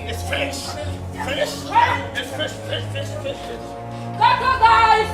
It's finished. Finish. It's finished. Go, guys!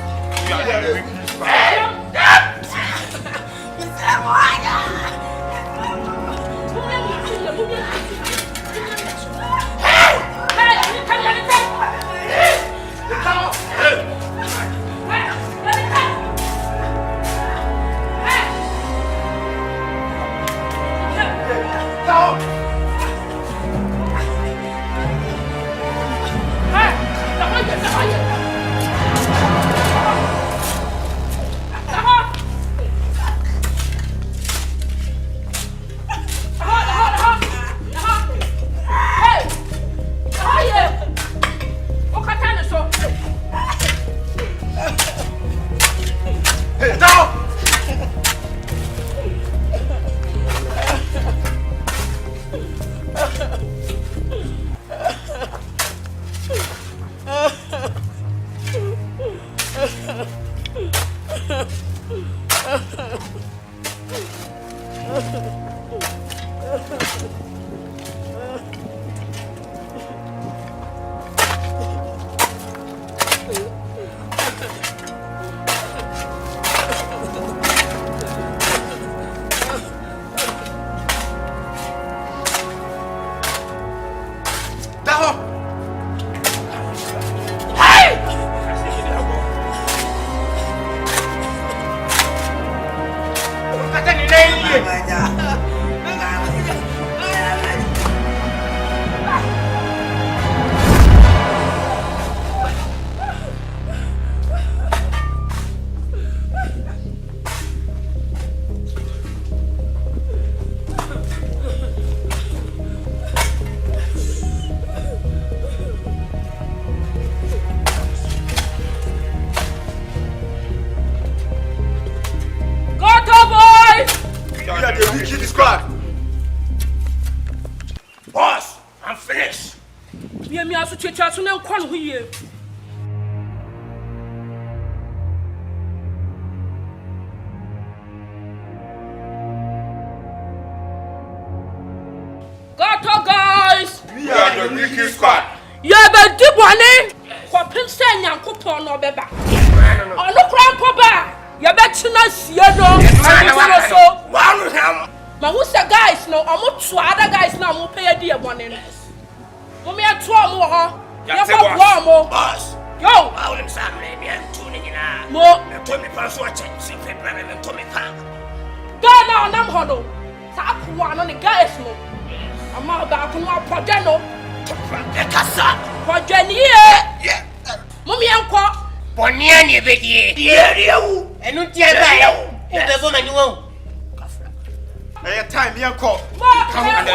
Boss, I'm finished. Me also checha so na nkwa no hoye. Goto guys. We are the Mickey Squad. You be dibone. Ko pinse nyankopon no beba. Ono kran ko ba. You be china sie no. So. Ma who say guys no, omo to other guys now mo pay di ebone no. Mo me to omo ho. Ya ko bo omo. Boss. Yo, I will say me am tuning in. Mo, me to me pass watch. See me plan me to me pan. Go now nam ho no. Sa akwa no the guys no. Ama ba ko no apode no. E kasa. Pode ni Yeah. Mo me enko. Boni ani be die. Die wu. Enu tie ba ya wu. O be bo mani wu. Hey, time, young cop. Come on,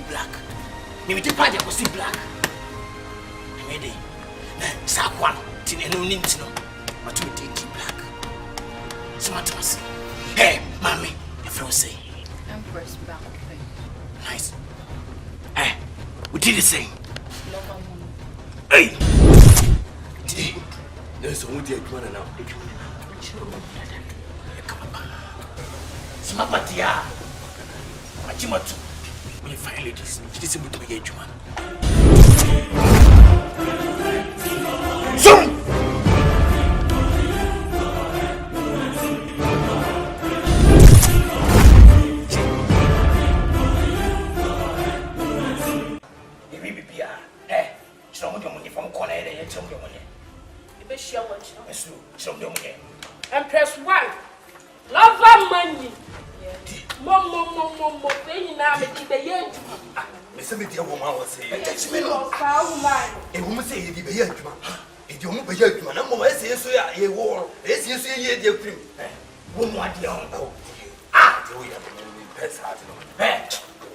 black. Maybe the party was black. Sakwan, Tineno Nintino, but we take black. Smartmas. Hey, mommy, if you say, Empress back. Nice. Eh, we did the same. Hey, today there's only a one now. Smapatia, Machimatu, when you find ladies, it is able to be a human. Zoom! Empress wife. Love money. Mom, they now make the yen. Miss a woman was saying, a woman say, you be here. If you move a young man, I'm going to say, so a war. Yes, you see, dear cream. One more young. Ah, do we have a pets heart?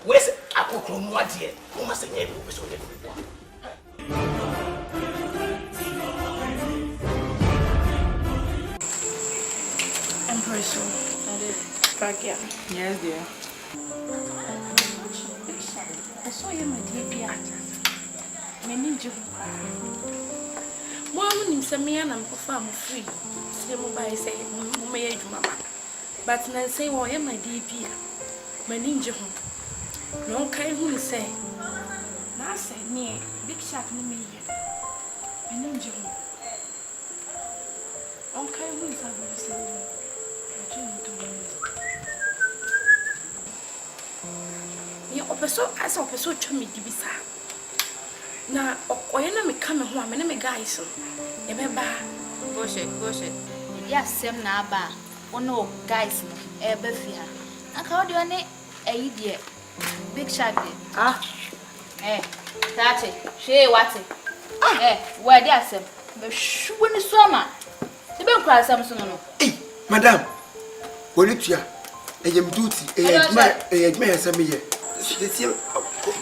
Where's a cook room? What dear? Who must say, Mission. Bagia. Yes, dear. I saw you, my dear. Many you. One in some man and farm free. Slim by say, may Mama. But now say, why am I dear? My ninja home. No kind who say. Now say, near big shot in me. My ninja home. Okay, who is having you say? You also as a person to me to be sad. Now, or you know me coming home, and I'm guys. Remember, bullshit. Yes, Sam Naba. Oh no, guys, a Bethia. I called you an idiot. Big shot. Ah, That's it. She what's it? Where there's some. But shoe in the summer. The bell cries something. Hey, madam. Politia, I am duty, a man, some year.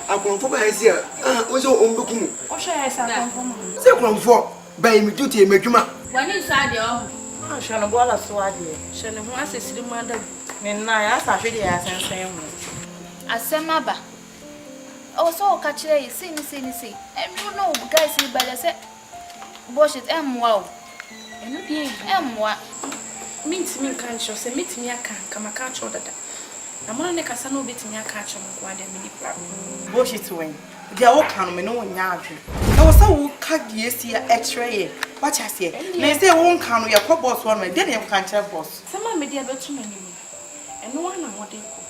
I'm going for my here. Was all looking. or shall I say, Second for by me duty, make you up. When inside the I shall go as so idea. shall I want to see the mother? Then I ask actually as and same. I said, Maba. Oh, so catch a see. And you know, guys, but I said, bullshit, wow. And you being what? Meet me can't show, say, meet me, I can't come, I can't show that. I'm only a casano bit me, I catch on one mini plan. Bullshit wing. They are all coming, no one yard. I was so cut yesterday X-ray. What I say? They say won't come with your pop boss one way, then you can't tell boss. Some may dear about too many. And no one know what they call.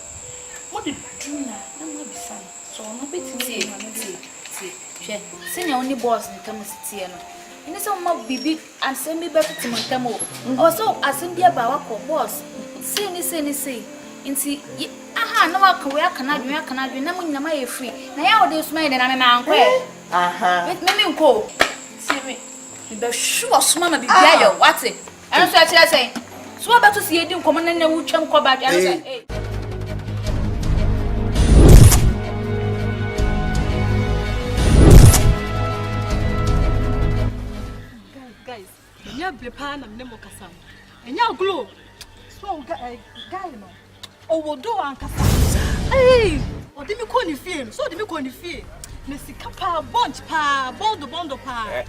What did you know? No more be son. So I'm not betting. See, send your only boss in Thomas. And it's all my baby and send me back to my demo. Also, I send you about our boss. Say. And see, aha, no, I cannot do nothing. I'm free. Now, I will smile and I'm an uncle. Let me go. See me. The sure smama be there, what's it? And so I say, so about to see you come and then we chum come back and say, guys, you be pan and nemo kasam. And you glow. So guy no. Oh, will do and kasam. Hey, or did me call you feel? So did me call you feel? Missy Kappa, bunch pa, bondo pa.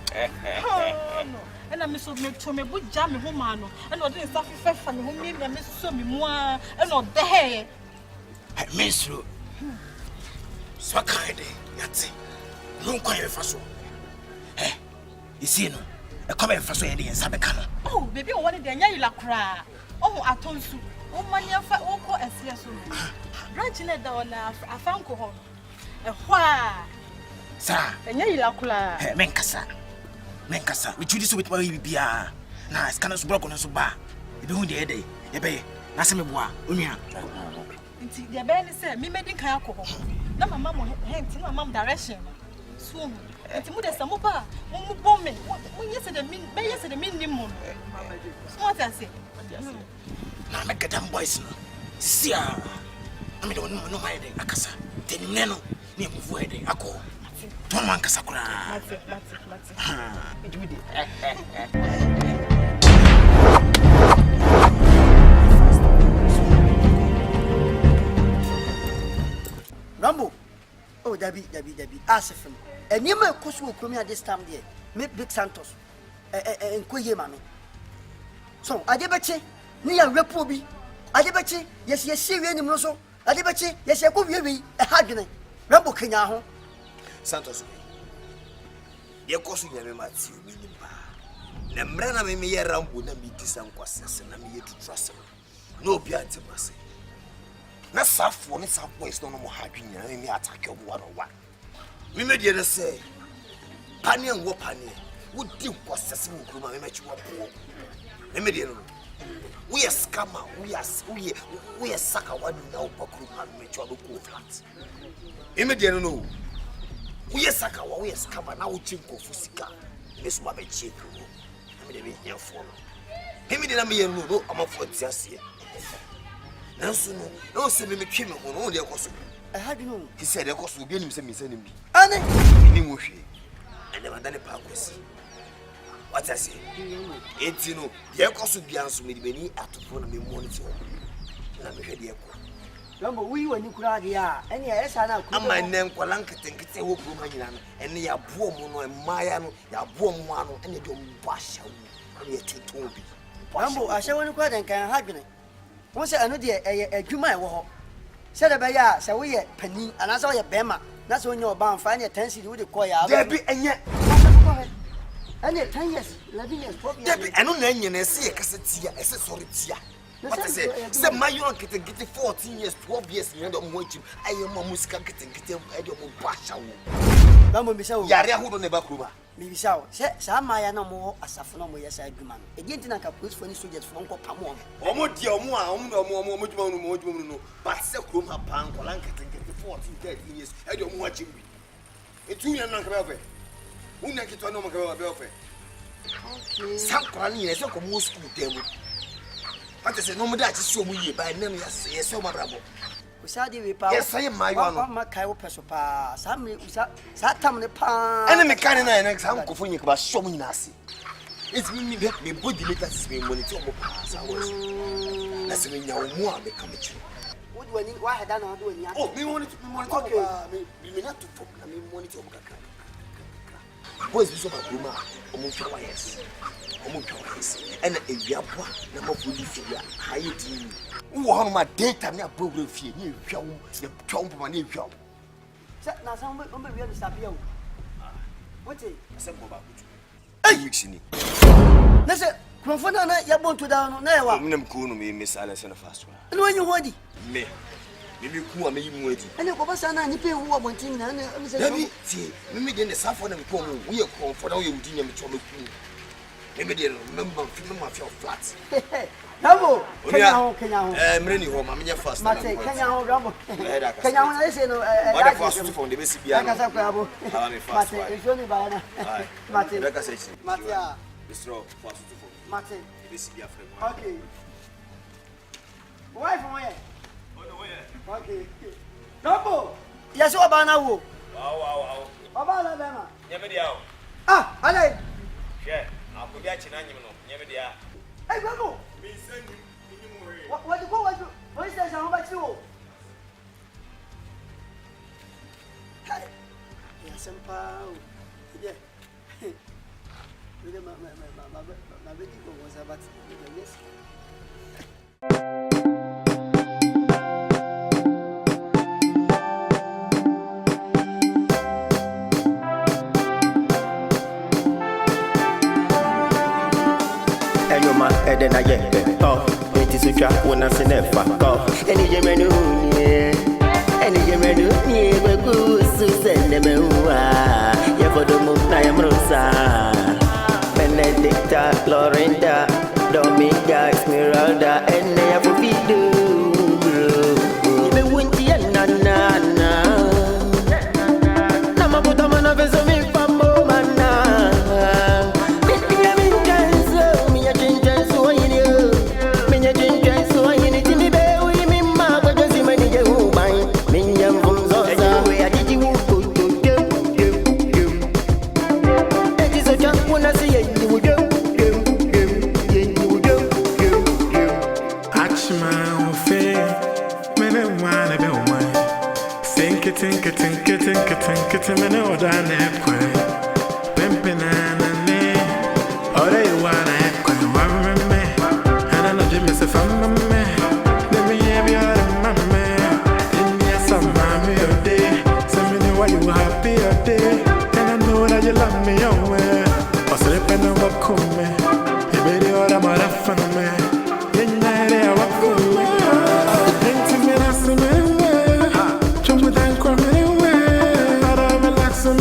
No. And I miss to me would jam me home, and not this stuff and who made me miss so me more and not the hair. I miss you. So kind, that's it. No quiet for so. Eh, you see, no, a comment for so any Sabacana. Oh, baby, I wanted the Yala cry. Oh, I told you. Oh, money of Oko and Siasu. Branching it down, I found home. Why? Sir, And Yala cry. Menkasa, we choose with my BBR. Now, it's kind of broken as a bar. You don't the day, a bay, Nassamibois, Unia. The baby said, me making alcohol. Now, my mamma hands in my mom direction. Soon, and to move some more. When yesterday, minimum. What I say. Now, make a damn boys. See, I mean, don't know my day, Akasa. Then you know, near move wedding, I call. Don't want Casacra. Rambo. Oh, Debbie. Ask him. And you may cost will come here this time there. Make Big Santos. And Kuye Mammy. So, I debate near Repobi. I debate, yes, see any mozo. I debate, yes, I could be a hagman. Rambo Kenyaho. Santos. Your cousin, you might see you. Nambrana may be around with a meet some questions and I'm here to trust him. No beard to mercy. Not soft for it's up waste no more happy and me attack your 101. We made you say, Panny and Wapani would do possessing Kuma and met you up. Immediately. We are scammer, we are sucker one now, Pokuma and make you go flat. Immediately, no. We are sucker, we are scammer now, Chinko Fusika. Miss Mamma Chico. I'm here for immediately, no, I'm a foot just here. No, no, send me Kim on all their costume. I had no. He said, the cost will be him sending me. Anne, and never done a parkway. What I say? It's you know, the echo should be answered with many at the phone of me monitor. Let me hear the echo. Rambo, we when you cry, yeah, and yes, I know. And my name, Kwalanka, think it's a woman, and they are Bomo and Mayano, they are Bomo, and they don't bash and yet to Toby. Rambo, I shall want to cry and can happen. Once I know a Juma war. Said a baya, so we at Penny, and I saw your Bema. That's when you're bound, find your 10 with the choir. Debbie, and yet. And yet 10 years, 11 years, Debbie, and on any and see a cassette, a sorry. What I say, say my young getting 14 years, 12 years, you don't want you. I am a musical getting your basha. Rambo, Miss Yara, who don't never cover. Maybe so. Some my no more as a phenomenal yes, I do man. Again, I can put for any soldiers from Pamon. Or more dear, more, but so come up, Pan, Polanka, 14, 13 years. I don't watch him. It's you and Uncle Belfast. Who naked to know Belfast? Some crying is a more school table. But I said, no, that is so weird by name, yes, so my bravo. Yes, I am my one, my Kyle Pesopa. Some sat on the pan. And a mechanic and example for you about so many nasty. It's me that me good delicacies me when it's over past hours. That's when you're more become true. What when why had I not doing? Oh, we wanted to be more okay. We not to talk, I mean, monitor. Boys, so about Ruma, almost 4 years. And if you are poor, number of police, high team. Who are my data? Me a program fee. You jump my new job. Now, some will be able to stop you. What's it? Some about it. Hey, Mixini. Listen, Confrontations, you're born to down on there. I'm cool, Miss Alice in the first one. And when you're ready, me. Maybe who are maybe waiting. And your papa son and you pay who are wanting. Let me see. Maybe then the Saffron and Como, we are called for our Udina Metro. Maybe they remember of your flats. Rambo, can you really home? I'm your first. Can you Rambo? Can you say no? I first from the basic piano. Martin, it's only by Martin. Like I said, Matia, Mr. Martin, this is your friend. Okay. Why from where? Okay. Rambo, yes, what about now? Wow. About Alabama. Ah, I yeah. I'll get you. Hey, Rambo! What you go? What is that? How about you? Hey, yes, I'm proud. Yeah. My baby was about yes. And then I get it. Oh, it is a trap when I see never go. Any Gemini, any Gemini, but good Susan, the Mewa. Yeah, for the moon, I am Rosa. Benedicta, Florinda, Dominga, Esmeralda, and they have a video. Even Winty and Nana. Nama put a man of his own from Bomana. Think me know that I'm quite pimping and me. All they want I quite warm me. And I know you miss it from me. Let me have your mamma. In the summer, me a day. Send me know why you happy a day. And I know that you love me your way. I sleep and I'm up with me. You baby, all I'm out of fun me. In the day, I walk with me. Into me, that's the way. Jump with that crummy. Some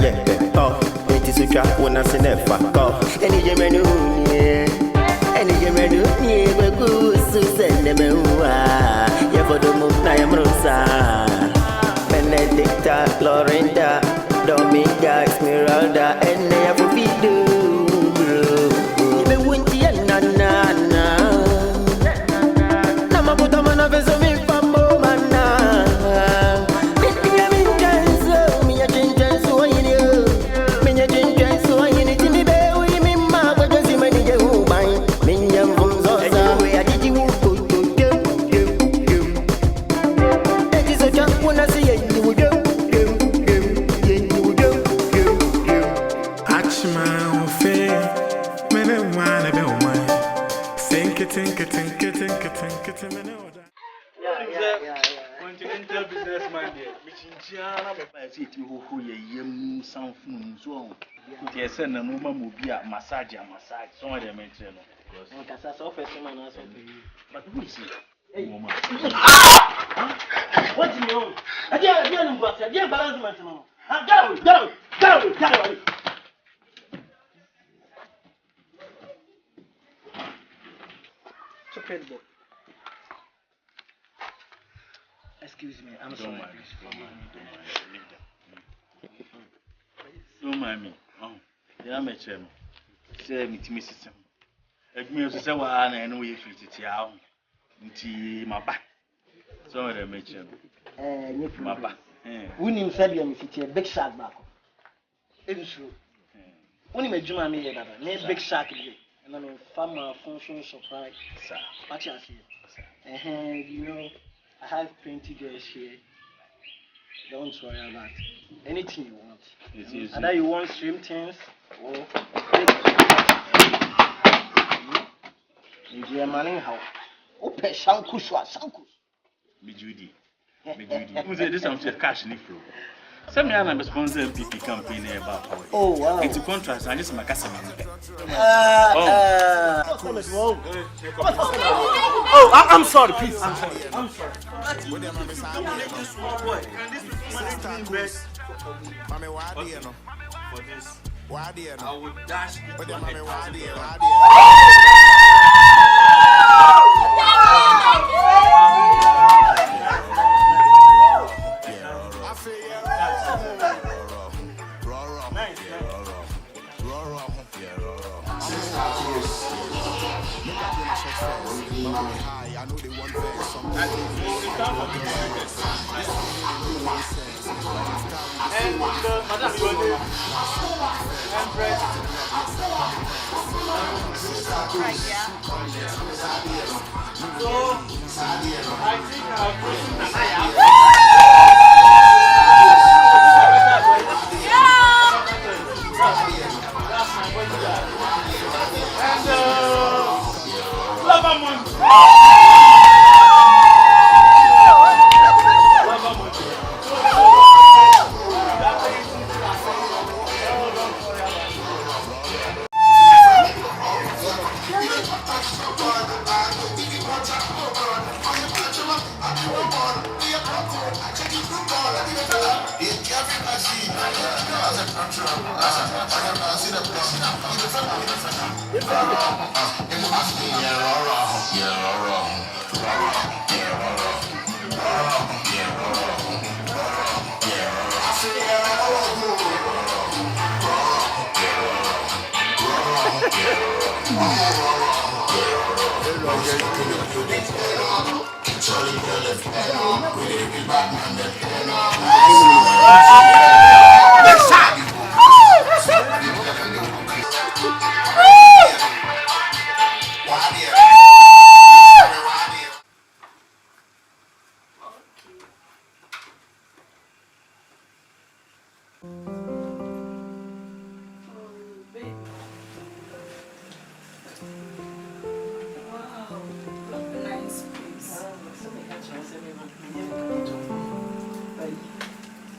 yet go. It is a trap when I see never go. Any Gemini, any Gemini, we go to send them away. Yeah, for the move, I am Rosa. Benedicta, Lorinda, Dominga, Esmeralda, and they have a video. You win the nana. Nama puta mana vezo mi fambo mana. Minha vingança, minha vingança, o ainda. Minha vingança, o ainda. Timi beu e mi mago de cima de o bem. Minha vonzosa, we a didi wo go go go. It is a jump when I see you wo go go go. Achma ofe, mene wana be wana. Think it, mene oda. Continental businessman there. Michinchiana papa say ti ho ho ye yem sanfun so. Ti ese na no ma mo bi a massage. So what dey mention no. Nkasa so first man na so be. But who is it? Hey mama. What do you know? Dia no box, dia balance no. Go. Stupid boy. Excuse me, I'm sorry. Don't mind me. Oh, yeah, me chemo. Say me to me system. Me also say wa na no we fit it ya. Nti maba. So we dey me chemo. Maba. Wouldn't said you fit a big shark back. It's true. Only me juma me here baba. Me big shark here. And I'm a farmer function supply. Sir. What you say? You know, I have plenty girls here. Don't worry about anything you want. Either you want swim things or if you're manning how open shankus. Me Judy. Who say this am cash ni flow. Some man am sponsor MPP campaign about power. Oh wow. It's a contrast and just makasa me. Oh, I'm sorry, please. I'm sorry. Mommy, why do you know? For this, Why do you know? I would dash it. But then, mommy, why do you I know they want And madam, you are I think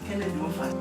Can it move fast?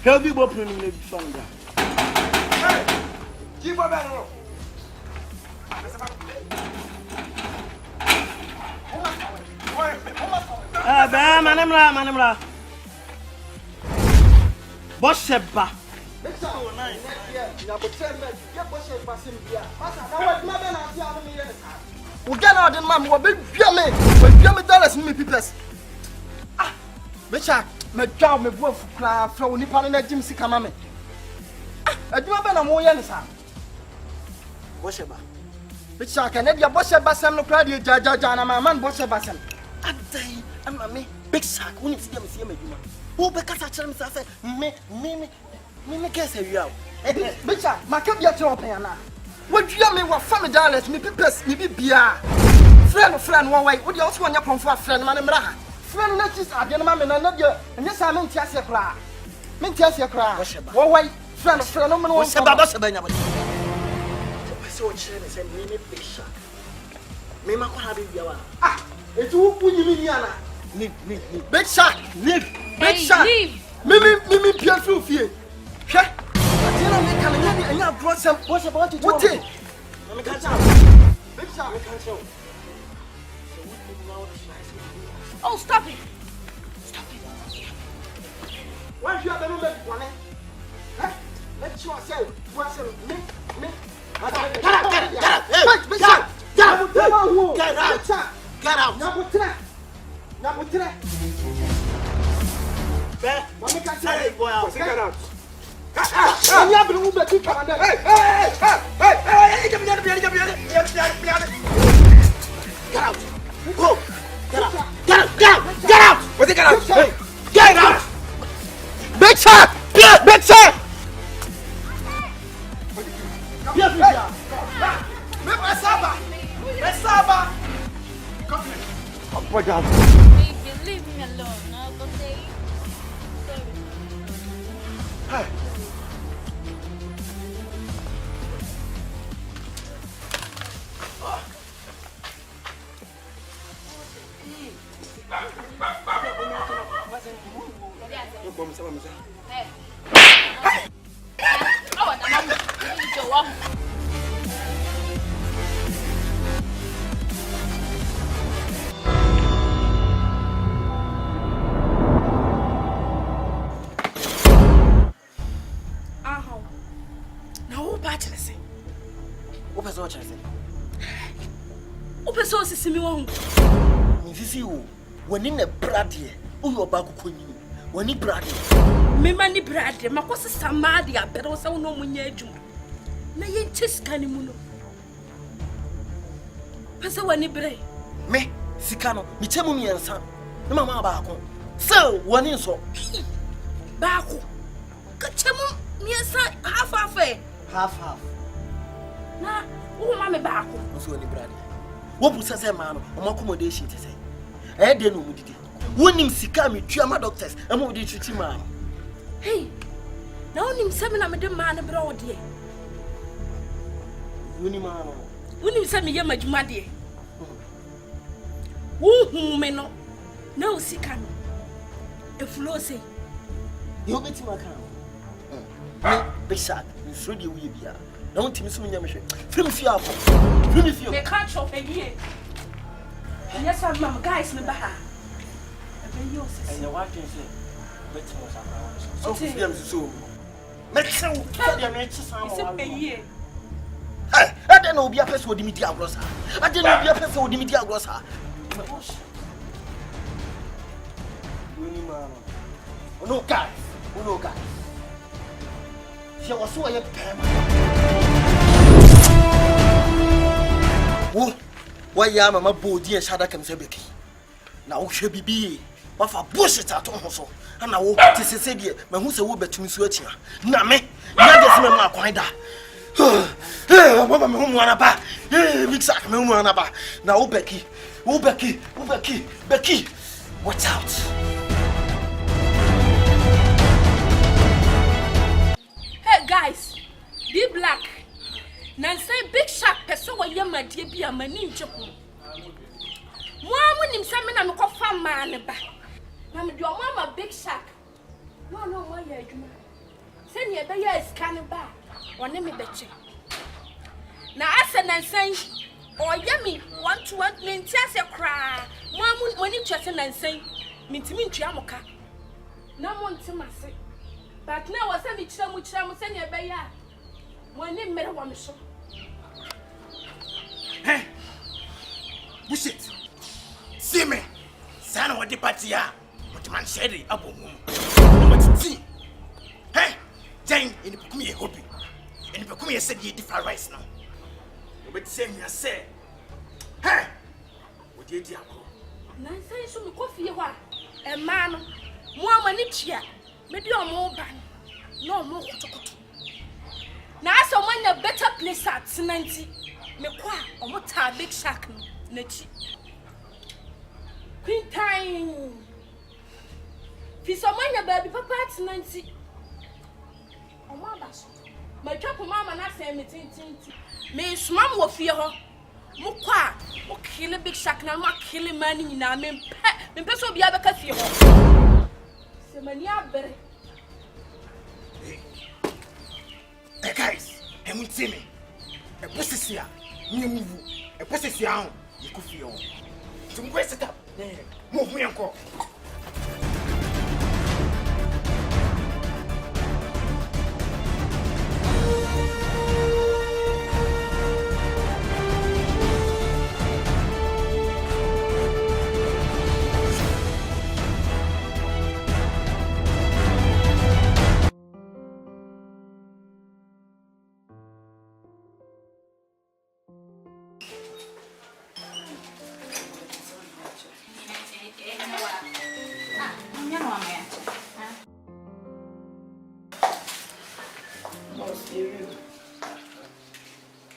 Tell me what you need to find out. Keep on that. Manamra. Bosheba. We get out in man, we be dollars in me peoples. Ah, Richard, my job, my work for craft, from Nippon and Jim Sikamame. I do have a more young son. Bosheba. Richard, can I be a Bosheba Sam no credit, Jajana, my man Bosheba. I day, and mammy, big sack, when it's them, see me. Who because I tell myself, me, guess you out. Richard, my cup your top here now. What do you mean? What family dollars? Me peoples, me be beer. Friend, one way. What you also want your comfort friend, man, friend, not just a gentleman, and not your, and yes, I'm in Tiasia cry. Min Tiasia cry. What way? Friend, no man wants about us. So, Chinese and me, big shot. Me, my hobby, ah, it's who you mean, Yana. Leave. Big shot, leave. Big shot. Mimi, Pierre, fear. And you brought some. What's about it? What it? Big shot, we can't show. Oh, stop it! Why do you have a room one? Let's show ourselves. What's me? Get out. Go. Get out. What's it get out? Get out. Big shot. Baby, leave me alone. Okay? Hey. When in a brady, who back when you brady. Mimani brade, makosa samadi a pero sa uno munyeju. Na ye chiskani muno. Pesa wani bre. Me, Sikano, mi chemu mi ensa. Na mama baako. So, wani so. Baako. Ka chemu mi ensa half. Half. Na, wo mama baako. So wani brady. Wo busa say ma no, o accommodation te say. Eh de no mu didi. Wonim sika me tuama doctors, e mo de treat ma. Hey. Na wonim se me na me de ma na bra wo de. Wonim ma no. Wonim se me ye madwuma de. Wo hu me no. Na o sika no. E flow say. You beti ma kan. Me be sad. Me so de we bia. Na wontimi so nya me hwe. Free me fie afọ. Me can't chop again. Yes, I'm mom, guys, me baha. And your wife is better so them so. Make so for make some. Hey, I don't know be a person with the media gross. I don't know be a person with the media gross. No guys. She was so a pam. Why ya mama body and shada can say Becky? Now she be wafa bullshit at home so. And I walk to say dear, my who's a woman to me switching. Na me, never see my quite that. Mama, my home one about. Mix up, my one about. Now, Becky, watch out. Hey guys, be black. Nancy big shark person wa yama die bia mani nchepo. Mo amunim se me na me kofa ma ne ba. Na me do mama big shark. No mo ya adwuma. Se ne be ya scan ba. One me beche. Na ase Nancy o yami 1 to 1 me ntia se kra. Mo amu woni twese Nancy. Mintimi ntua moka. Na mo ntima se. But now was me chira mo se ne be ya. When you met one so. Hey, bullshit. See me. Sana wa party ya. What man said it abo mu. What see? Hey, Jane in the me hobby. In the come said you different rice now. But say me say. Hey. What you dey ako? Na say so me coffee wa. E ma no. Mo amani tia. Me di omo ban. No mo kotokoto. Na so man a better place at 90. Me kwa omo ta big shark na chi. Queen time. Fi so man a baby papa at 90. Omo abaso. Ma twa po mama na say me tintinti. Me smam wo fie ho. Mo kwa o kill big shark na mo kill man ni na me pe so bia be ka fie ho. Se mani abere. Hey guys, I'm with me. A possessia, you move. A possession, you could feel. Some great setup. Move me uncle.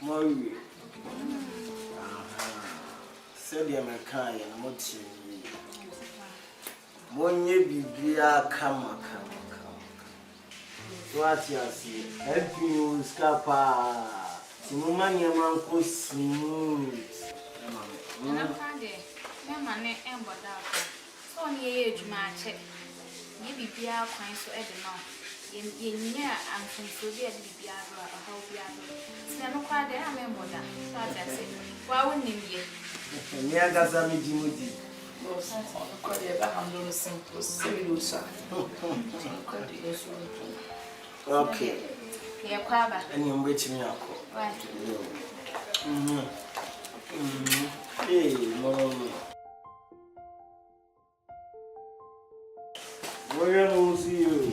Moi. Said you my kind and mochi. Monye bibia kama. What you see? Help you scapa. Simumanya manko smooth. Na pande. Me mane emboda ko. So ni ye adwuma ache. Ye bibia kwan so e de no. Ye nya amfunso bi e de bibia ro a ha obi ado. Se no kwa de am emboda. So atase. Wa wonim ye. Ni agaza mi dimudi. No sense on the code ever handle simple solution. Okay. Ye kwaba. Any wait me ako. Right. Hey, no. Where will see you?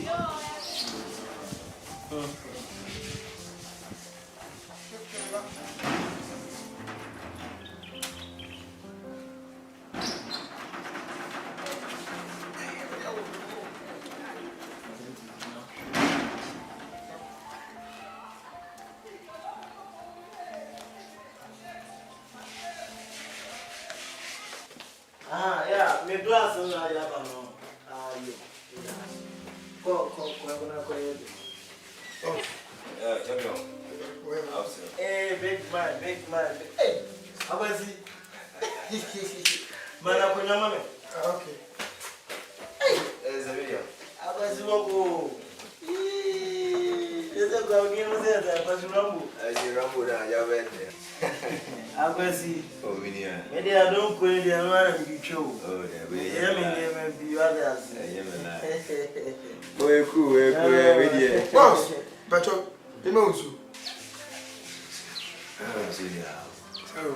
Yeah, my glass and I have no. You. Go, hey, big man. Hey, how was he? Man, I'm going to mammy. Okay. Hey, there's a video. How was you go? There's a girl game there, but you rumble. I see rumble down your bed there. How was he? Oh, maybe I don't go in there and be true. Oh, yeah, be others. Boy, cool, boss, but you know, so. Oh,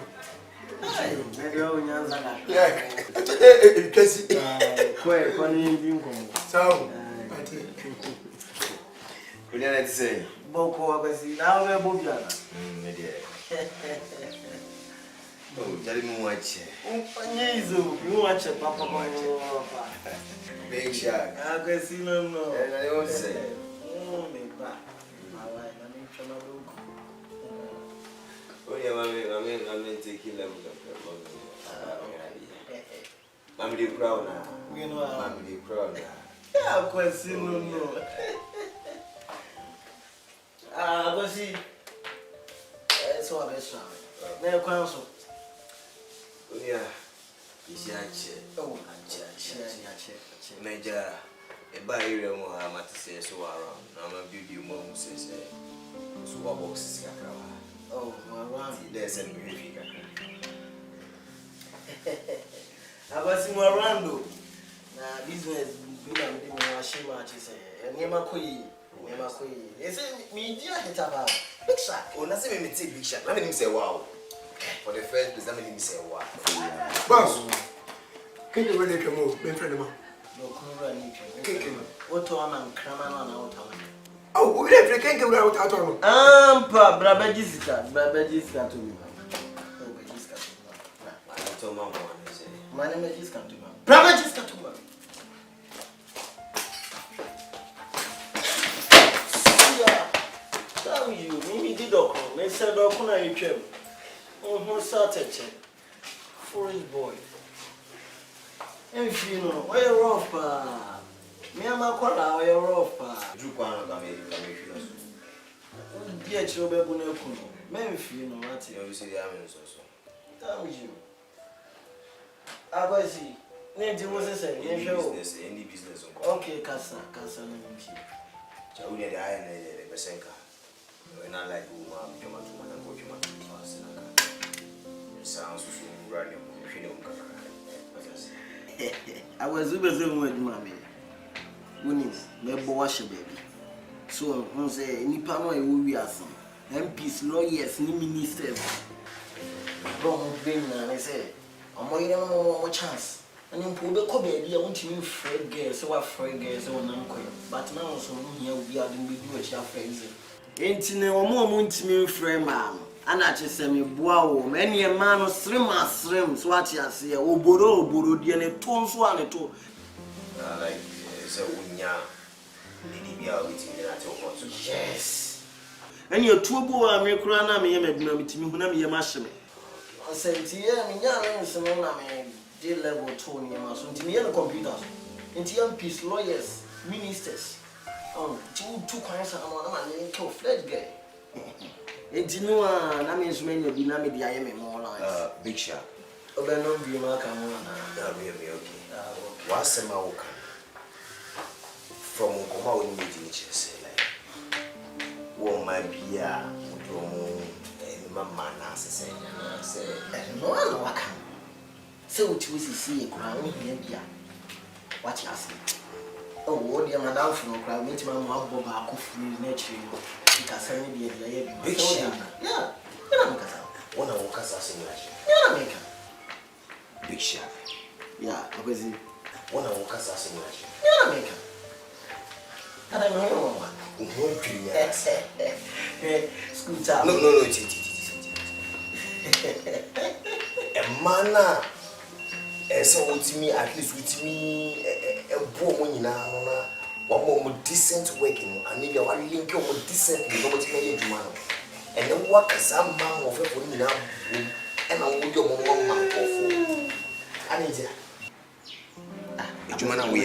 maybe all young. Yeah, because quite funny. So, we didn't say Boko was now we're both. Oh, tell me watch. You watch a papa. Big shot. I can see no. And I don't say, oh, me back. My wife, I need to know. Oh, yeah, I'm taking level of Mammy, the proud now. We know Mammy, the proud now. Yeah, I can see no. I go see. That's what I saw. There, council. Oh, yeah. Is your chair? Oh, chair. Major, a barrier more, I might say so around. I'm a beauty mom says, so what boxes can cover? Oh, my there's a beauty. I was in Rando. Now, business, we are doing a shame matches, and Nemakui. They say, me, dear, hit about big shot. Oh, nothing me take big shot. Let me say, wow. For the first place, let me say, wow. Boss, can you really come over? My friend, no, what man, Craman, out. Oh, we never can't go out at all. Brother Jessica to me. I told Mamma, my name is Jessica to me. Brother Jessica to me. You, Mimi did not come. They said, "Oh, can I check? Oh, who started check? Foreign boy. If you know, where rough, me and my collar, where rough, you can't come here. Dear children, men, if you know what you see, the amens also. Tell you. I was see. Name to was say, any business. Okay, Casa, Chaudia, the iron, the Besenka. When I like woman, and coach sounds running. I was with mammy. Winning, maybe wash a baby. So, who say, Nipano, will be awesome. MPs, lawyers, new ministers. Wrong thing, I say, I'm more chance. And in Pobe baby, I want to be afraid girls, so afraid girls, or non quail. But now, so here we are doing with your friends. Ain't no more me frame, ma'am. And I just say me bow, many a man of srims, what you say, oh, Boro, dear, tons one at all. Like, so, Unya, Lady be out with you at all. Yes. Any a two boy, I'm a crana, me, me, machine. I said, yeah, me, young, so I mean, level 2 near my son, to me, and computers, and young peace lawyers, ministers. Two kinds of man, kill fledged gay. And you know, I mean, many of you know me, the I am more like Big Shot. Oh, but no, be my come on. Okay. What's a mauka? From Okoma, we meet in each other. My beer, Mamma, say, no, I can't. So, what you see a crown here, what you ask? Oh, what dear madame from a crowd, meet my mouth, Bob, free nature, because I may be a big shot. Yeah, one of us as in Russia. Big Shot. Yeah, because one of us as in Russia. Yeah, make I don't know one. School time. No. A manner. So with me, at least with me, a woman now, one more decent working, and maybe one link more decent, nobody made man. And then what can some man of a woman now, and I would go one man for. I need you. Ejumana we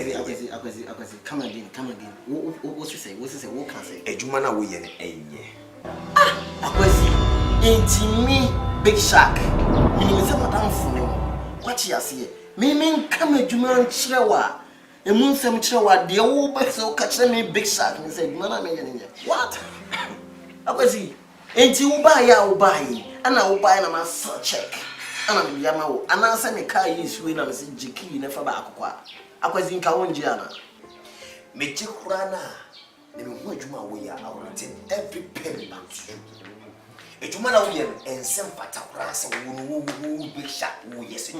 come again. What's you say? What can say? Ejumana we enye. Akwesi, enti me Big Shark. Me say madam funu. What you say? Me come ejuma nchirewa. Emu nsem chirewa de wo be so ka kire me Big Shark. Me say ejumana me enye. What? Akwesi, enti wo ba yi. Ana wo ba na ma check. Ana me yama wo. Ana say me car yi suwe na me say jiki na fa ba akokwa. Akwesi nka wonji ana. Me jikurana. Me hu ejuma wo ya awrate every penny back to you. Ejuma na wo ye ensem patakura se wo Big Shark wo yes.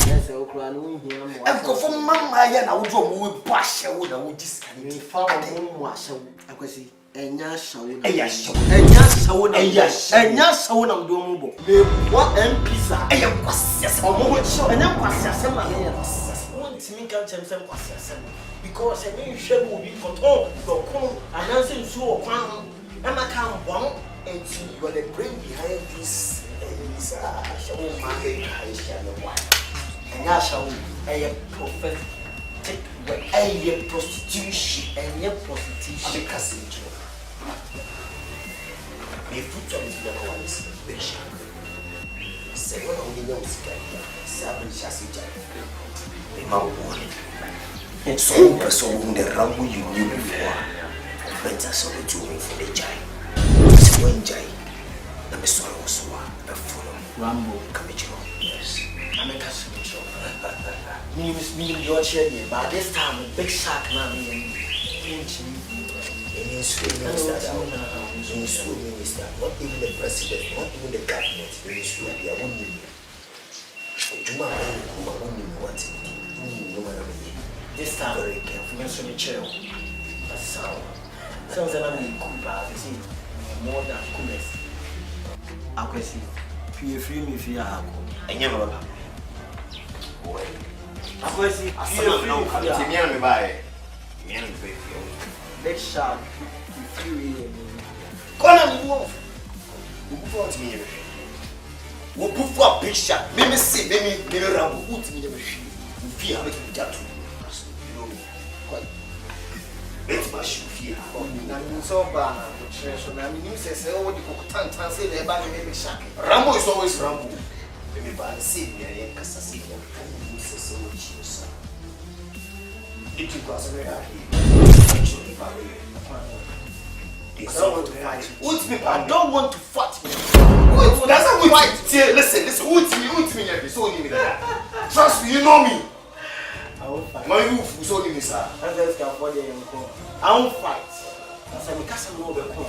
Yes, okura no hu am wo. Enko fo mama ya na wo do mo we ba hye wo na wo discount. Me fa wo mo ahye wo. Akwesi enya shawo na. Enya shawo na do mo bo. Me what pizza. Eya kwase se mo wo cho. Enya kwase se ma ya. Won can tell them kwase because I mean share will be control your con announcing so kwan and I can one and you are the brain behind this show market and I shall a prophetic way a prostitution and your prostitution cousin me put on the one is Big Shark. Say what only knows seven chassis and so person the RAMBO you knew before better so to me for the giant. So enjoy. I'm sorry also a follow RAMBO come. Yes. I'm a customer. Me your chair, but this time Big Shark now me minister, not even the president, not even the government, the only Juma what this time very careful, mention chill. That's sound. Sounds like I'm cool, you see, more than coolness. Akwesi, free me if you are and you know. Akwesi, free me by Big Shark, free. Call me more. Who brought me here? Who put for Big Shark? Maybe see, maybe RAMBO put me in the machine. Fear how to get to you know quite. It's my shoe fear. I'm so bad. I mean, you say, oh, the cocotan say they're bad Big Shark. RAMBO is always RAMBO. Let me buy the same here, because I see them. Can you say so much? It took us a very hard actually, I don't want to fight. Wait, that's how we fight. See, listen, who's me here? So you that. Trust me, you know me. I won't fight. My roof was only me, sir. I won't fight. I said, because I'm over the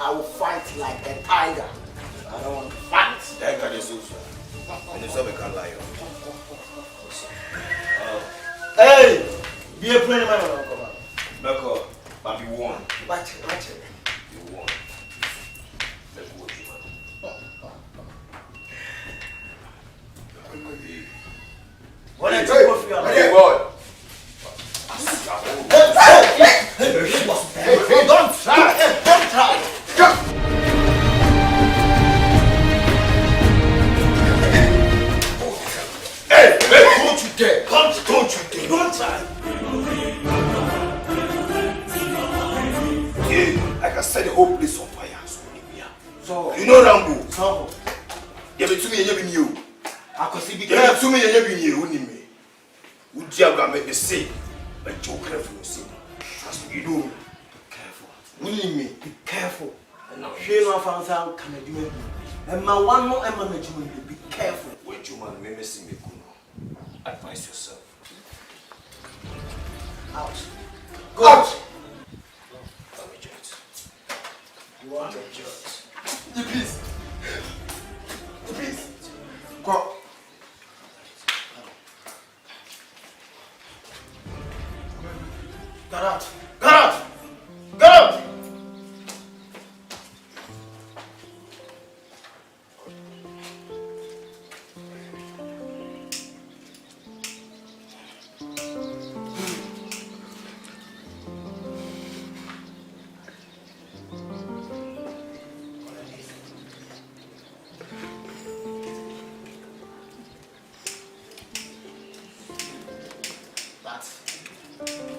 I will fight like a tiger. I don't want to fight. Tiger is also. And it's not a can lie. Hey! Be a friend of mine, Uncle. Becco, but you won. Watch it. You won. Let's go, man. What are you doing for your hey, boy? Hey, don't try. So, you be to me, you. I could see be to me, you me. Would you have made the same? But you careful, see. As you do, careful. Me, be careful. And now, she no found out can I do it. And my one more management, be careful. Wait, you man, me missing me. Advise yourself. Out. Go out. You want to judge? You please. You please. Go. Get out. Get out. Get out.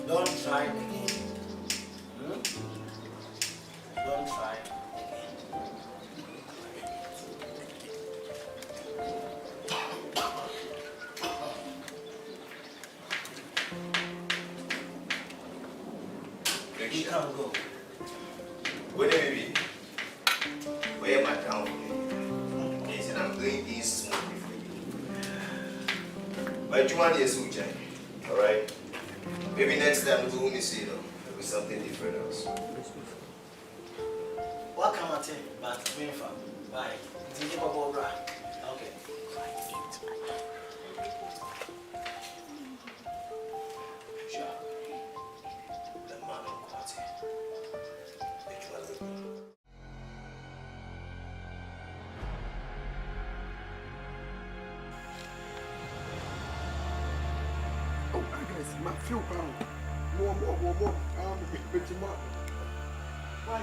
Don't try it again. Don't try it again. You can't go. Where baby? Where am I down for you? They said I'm doing this smoothly for you. But you want to see, alright? Maybe next time we will see them. Maybe something different else. What can I tell you? But wait for bye. Okay. Sure. The man on quality. My few pounds. More. Bit more. Why?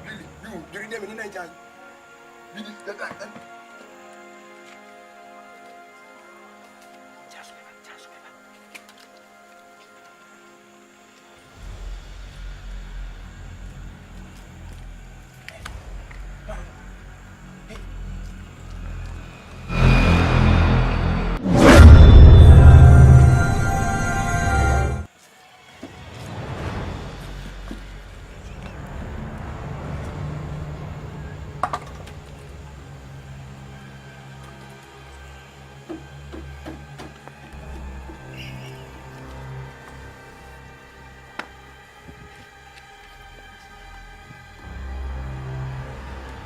Really? You didn't have any night time. Really? That.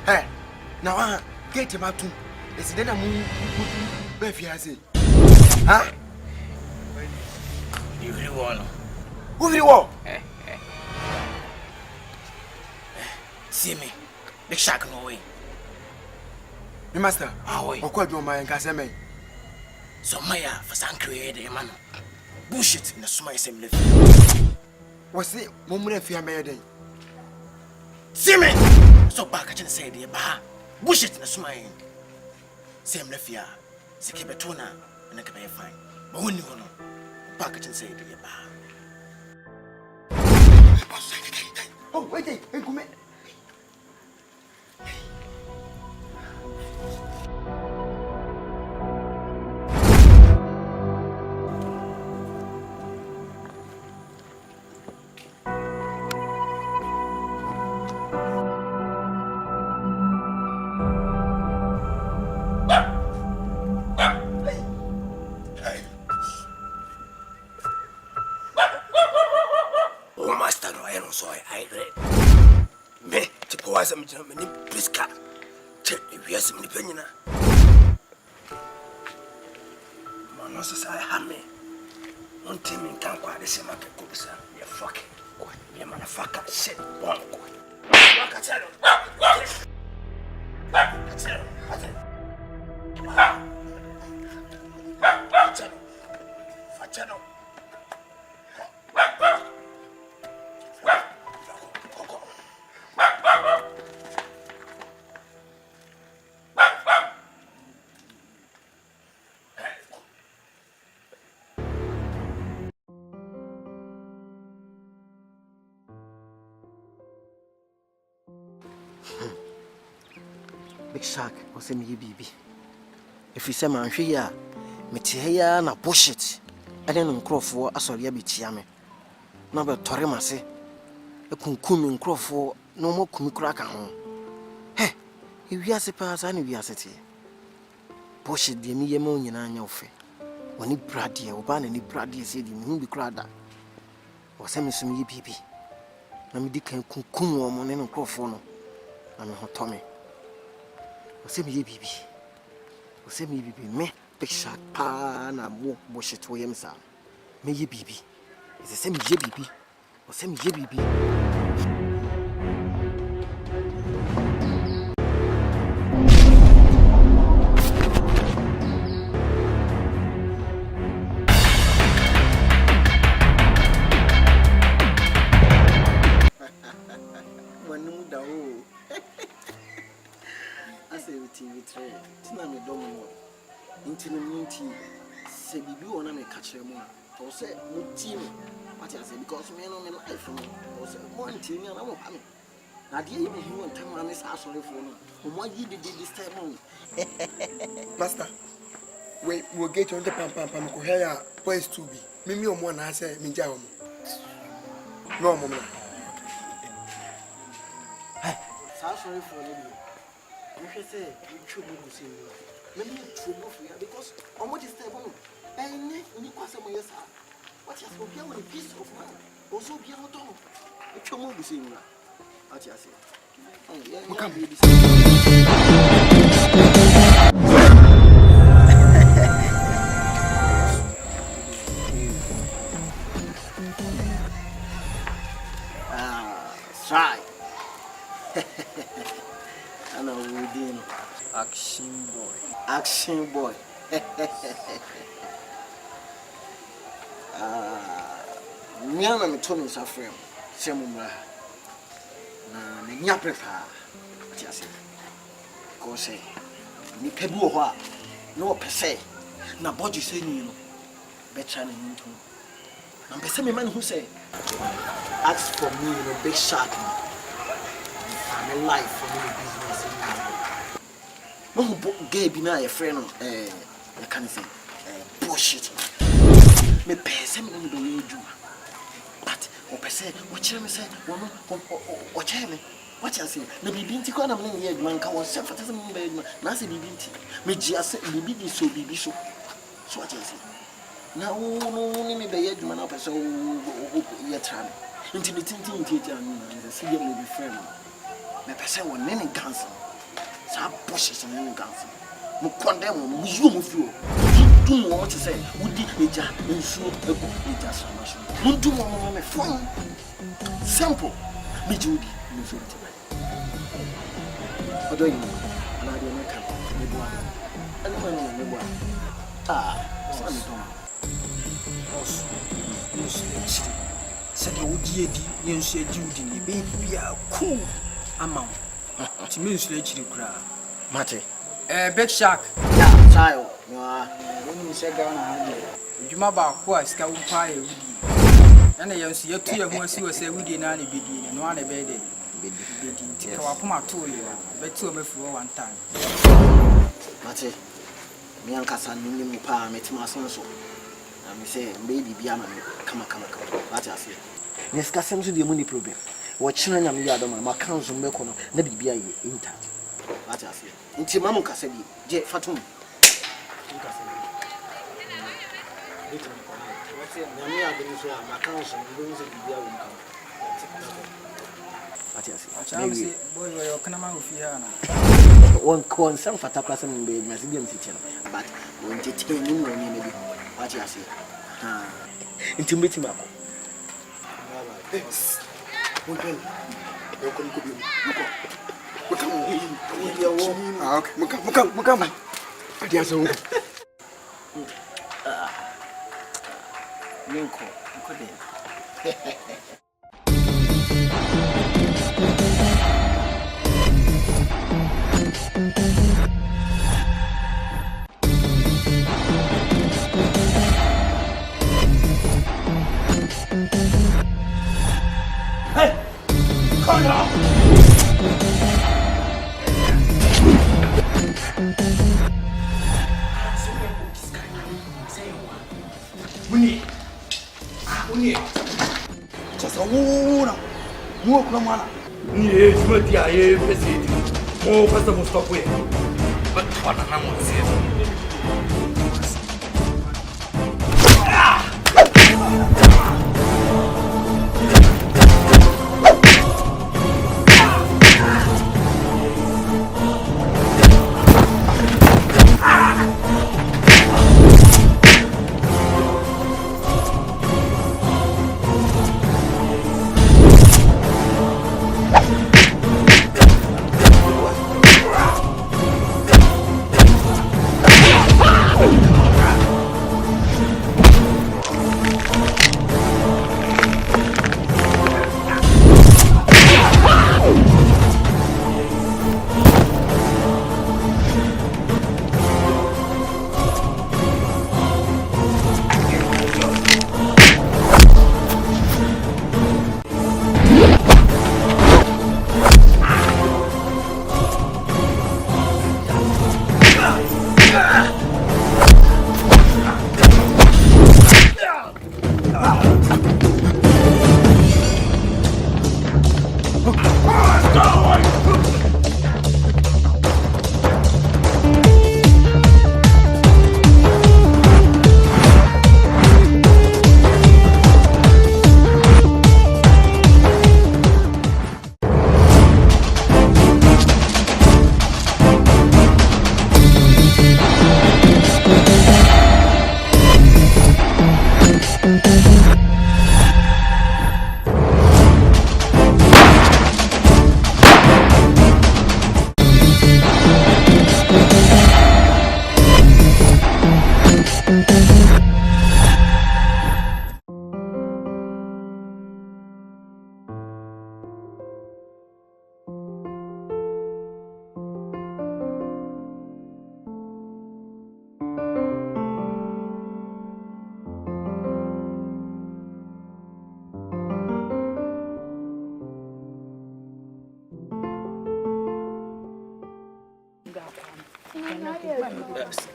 Hey, now get him out. It's then a moon. Huh? You really want to? Who really want? See me. Big shark no way. You master. Ah, wait. Or quite your mind, Cassame. So, Maya, for some created a man. Bullshit in the smile same lift. Was it moment if you are made? See me! So back at say the bah. Bullshit in the smile. Same left here. Sikibetuna and I can be fine. But when you know, back at say the bah. Oh, wait, hey, come here. Some Germany, Briska. Check if you have some opinion. Monosis, I have me. One team in Kankwa, the same market, Kubisa. You're fucking. You're motherfucker. Shit, bonk. Look at Fachano. Big Shark was a me baby. If you say man, here, Metia na bullshit. I didn't crow for a sorry bitiame. No, but Torremase, a cuncum crow for no more cumicracker home. Hey, if you are surprised, any viacity. Bullshit, the me ammonia and your fe. When he brady or ban any brady said him, whom be crowded. Was sending some ye baby. Namidi can cuncum woman and crow for no. I'm a hot Tommy. Was a me baby. Was a me baby, me. Big Shark pan and walk bush to him, sir. May ye be. It's the same ye baby. Or same ye baby. I say with TV tray. Tina me domino. Into the minty, say, be one of me catch him or say, team. What I say, because me no me life from me, or say, one team, and I won't have me. Now, dear, you want to run this house for me. What you did this time on? Master, wait, we'll get you on the pam here, boys to be. Mimi or one, I say, Minjao. No, Mama. Sorry for you. You say, you should be seeing you. Maybe trouble for you because on what is the one? And what has to be a piece of man? Also, be able to know. It's your movie scene. What you say? Oh, yeah, you can't be the try. I know within action boy. Action boy. Me and my Tony Safrem, Semumra. Nya prepare. What you say? Go say. Ni pebu ho no pese. Na bodu say ni no. Betra na ntu. Na pese me man who say ask for me no big shot. I'm life for me business. No gay be na your friend you can say bullshit. Me pese me no do you. But o pese o chire me say wono o chire me. What you say? Na bibi nti kwa na me ye adwuma nka won se fata se me ba adwuma. Na se bibi nti me ji ase bibi bi so bibi so. So what you say? Na wo ni me ba ye adwuma na pese o ye tra me. Nti me tinti nti ja me se ye me be friend. Me pese won ne ganse. Sa bushes ne ganse. Mo condemn mo yu mo fi o. Do mo what you say? Wudi eja nsuo egu eja so na so. Mo do mo me phone. Simple. Me judi me so ti. Odo yi. Ana de me kan. Me bo ana. Ana me bo. So me don. Os. Yes. Said you would ye nsu edi udi ni be bia cool. Amount. It means actually cry. Mate. Big Shark. Yeah, child. You are. When you say Ghana, you maba who is Cow Pie. And I am see you 2 years who say we did not be no one a bed. Come out 2 years, but 2 of for one time. Mate. Me and Cassan, me pa, met my son so. And me say, baby, be a man. Come. What I say. Miss Cassan to the money problem. Watching am ya do ma council me kono na bibia ye intact. What I say. Nti mamu kasa bi je fatum. Na me ade so ma council me do so bibia wo nka. What I say. I say boy we kana ma ofi ha na. One concern for takwasa me be ma sibi am tichen. But won tete ni mo ni me bi. What I say. Ha. Nti mbeti mako. Yes. Okay. Hey! Come on! no mana. Yes, but yeah, visit. More customers stop with. But what an amount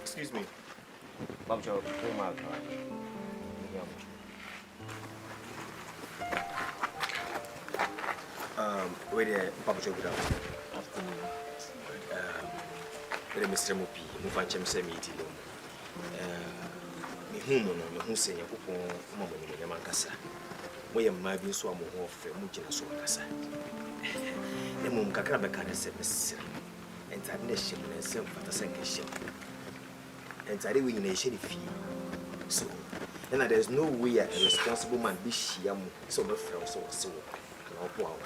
Excuse me. Bob Joe, bring my card. Where the Bob Joe without? Where the Mr. Mopi, Mufanchem Semiti. Me say, Mamma Yamankasa. We are my being so more for Mujina Sokasa. The Mum Kakrabaka said, Miss. And that nation and self for the second ship. And I will nation fee. So, and there's no way a responsible man be shiam so much from so. And I'll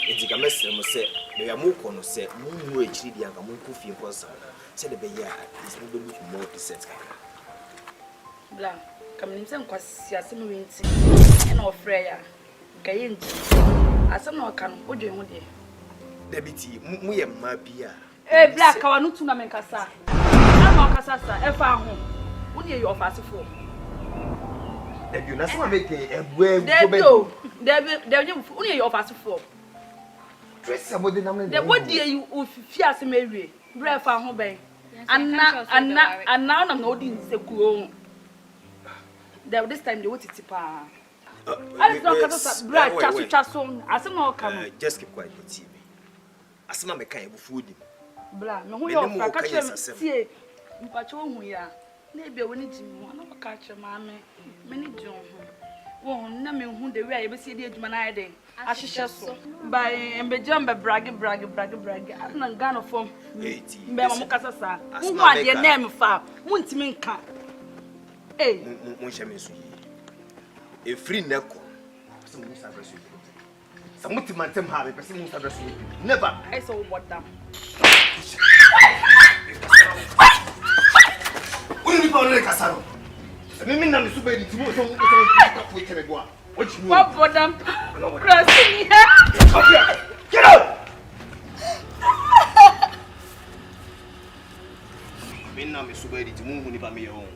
it's a message, must say, they are more corner set, moon wage, the young Muku film was said the Bayer is no look more descent. Blah, come in some quasi wincy and or Freya. Gayin, as some no can, what do you want? Debiti, we are my beer. Eh, black, I want to make a sa. I'm a cassa, a farm. What do you offer for? If you not make a way, there you only offer for. Dress somebody, what do you fear to marry? Breath for home bay. And now I'm not in the cool. There this time they want it to pa. I don't know, Chasson, as a more come. Just keep quiet, TV. As my kind of food. Blah, no, we are catching see. But we are. Maybe we need one catch a mammy. Many John. Oh, no, me who the way I see the Jumanide. I should so. By and be jumper braggy. I'm not gonna form 80. Bamacasa. Who want your name far? Won't mean can. Eh, a free neck. Some multi-man have a person who's addressing you. Never. I saw what them. What do you call it, Casaro? I mean, I'm super to move on. What you want for them? Get out! I mean, I'm super to move on me home.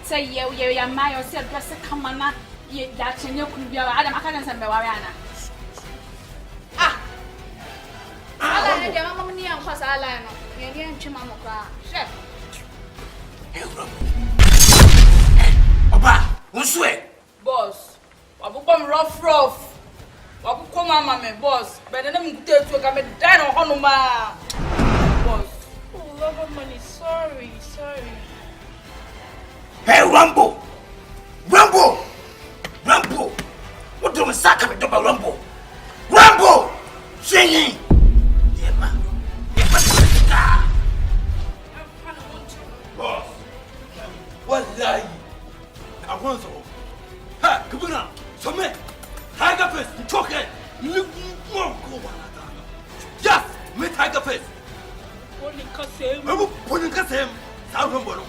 Say you my yourself dress come on ye that you could be Adam Akans and Bawariana. I like your mamma near was I line. You're near Chimamaka. Chef. Oba, who's way? Boss, I will come rough. I will come mamma, boss, but then I'm going to come down on Honoma. Boss, oh, love of money, sorry. Hey, Rambo! What do we sack of Rambo? Rambo! Singing! Boss, what lie? I want so. Ha, come on, so me. Tiger face, you talk it. You won't go on. Yes, me tiger face. Pulling Cassam. Sound Rambo.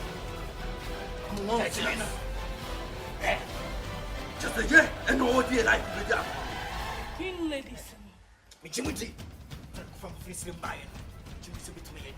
Just a year and no idea like the job. King ladies. Jimmy from Frisbee Bayern. Jimmy between you.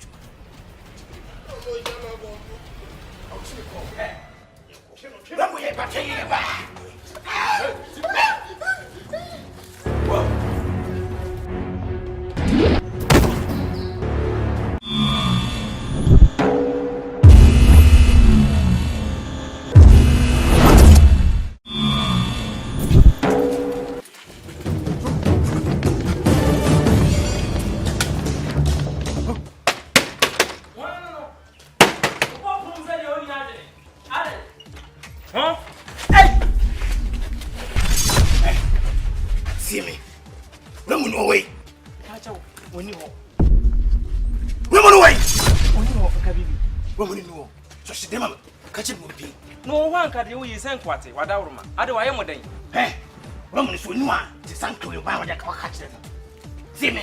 See me. Run away. When you run away. Woman, no. So she demon catch it would be. No one can do you send quite what I am. I do I am with them. Hey, Roman is when you are to send to your power that catch them. See me.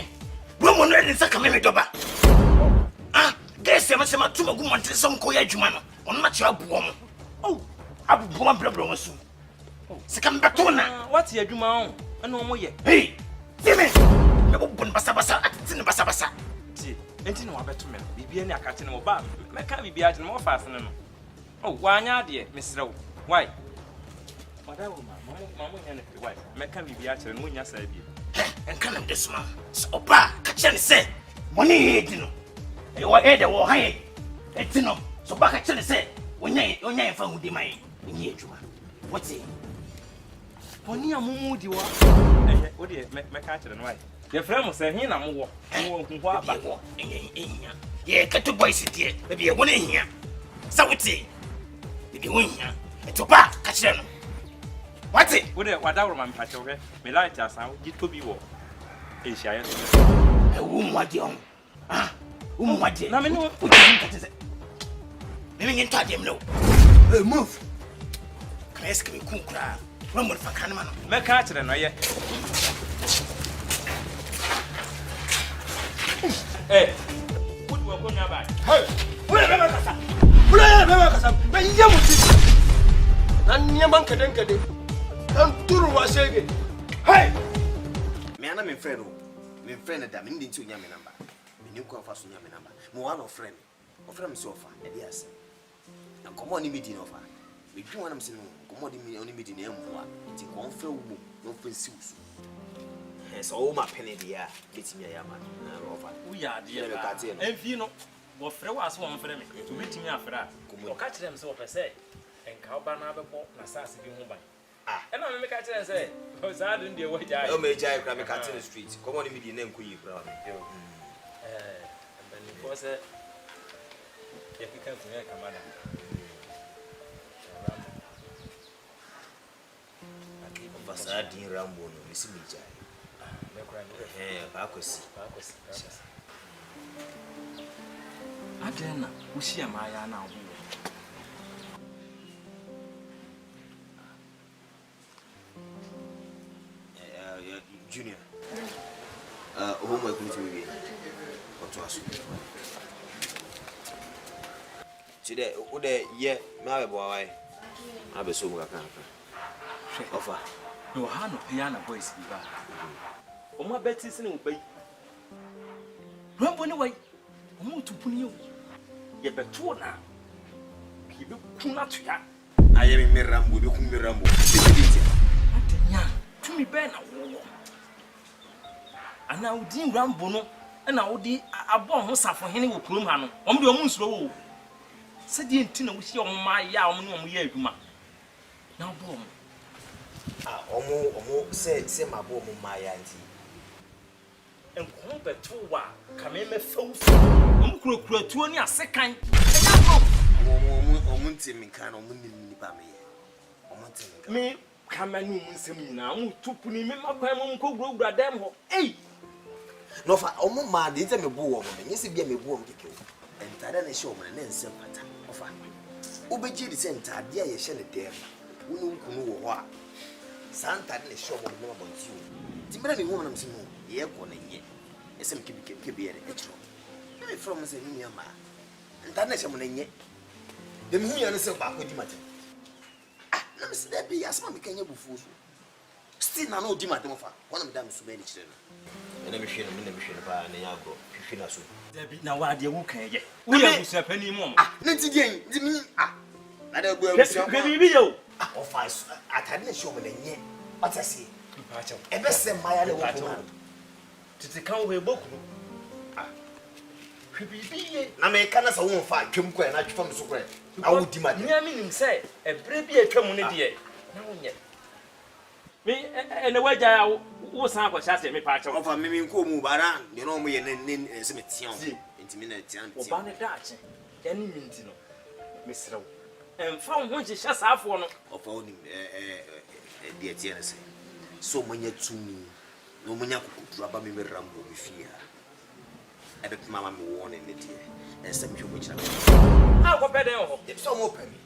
Roman ready to come in the ah, guess there must have 2 women to some coya Jumano on much of woman. Oh, I will go on problem soon. Second Batona, what's your Jumano? And no more yet. Hey, see me. Open Basabasa at the Basabasa. See, and you know about to me. Be any catching or bad. I can't be more fast than oh, why not, dear, Miss Rowe? Why? What I will, Mamma, and wife, Mecan be actually when you say, and come this man. So, catch and say, money, you know. You are either or high. It's no. So, back actually say, when you found the money, in here, what's it? When you are moody, what do you make catch and wife? Your friend will say, here, I'm walking. Yeah, cut to boys here, maybe a 1 in here. So, what's it? If you win here, it's a back, catch them. What's it? What our man patch over? Me like us, I'll get to be war. Is she? A woman, what young? Ah, what did I mean? Living in Tadim, no. Move. Can I ask me, Kunkra? Rumble for Canman. Make catch it, no, yet. Hey, what will go back? Hey, hey, man, I'm a friend. My friend that I'm into Yammy number. The new call for Yammy number. One of friend. Of friend so far, yes. And come on, meeting offer. If you want to say no, come on, only meeting him. It's one fell, no friends. Yes, all my penny, dear. It's me, Yaman. We are dear. And you know, what Fred was one for me to meet me after that. Come catch them so per se. And Calbanaba, Nassas, if you move by. And I make a say, Cause I didn't do what I made I grab a cat in the street. Come on, immediately name Queen Brown. And it was a if you come to me, come on. Fasadi Rambo, Miss Mijay. I didn't see my now. Junior. Homework with me. What was it? Today, yeah, my boy. I be so much. Offer. No, I no piano voice. Oh, my bet is in obey. Rambo away. I'm going to put you. You bet two now. Keep it not to that. I am in Rambo, you can be Rambo. To me, Ben. And now, Dean Rambo, no, and now, a bomb for Henry will plume Hano. On the moon's roll. Said the intendant with your my yawn year. Now, bomb. Omo said, say my bomb, my auntie. And compare to what? Come in, so Uncle Crotonia, second. Omunti Mikano, me, come and move now. To put him in my pam, go grow that damn hole. Hey! No, for Omo, my did a boom, and yes, it be a boom to kill. And Tadana showman and then sympathy. Of Ubeji the center, dear, you shall it there. Who know what? Santa didn't show one more about you. Timberlake woman, I'm saying, yeah, one year. As some keep be at a petro. Maybe from us a Miyama. And that is a money yet. The million is a back with the matter. Let me see that be as mammy can you before. Still, I know Dimatoma, one of them is to many children. And a machine by an Yago, Finasu. There be now idea who can get. We are a penny more. Nancy Jane, Jimmy. I don't go to of us. I can't show me yet. What I see. Ever send my other woman to the county book. I may can't as a woman fight Kim Quay, not from so great. I would demand. I mean, say, a brave be a community. No, yet. Me and the way I was not was asking me part of a miming cool move around. You know me and then cemetery. Intimate and Bonnet Dutch. Any minute, Mr. And found when she shuts off one of all him, dear Tennessee. So many to me, no many could drop me Rambo with fear. I bet Mamma warning the dear, and some you which I will better if some open me.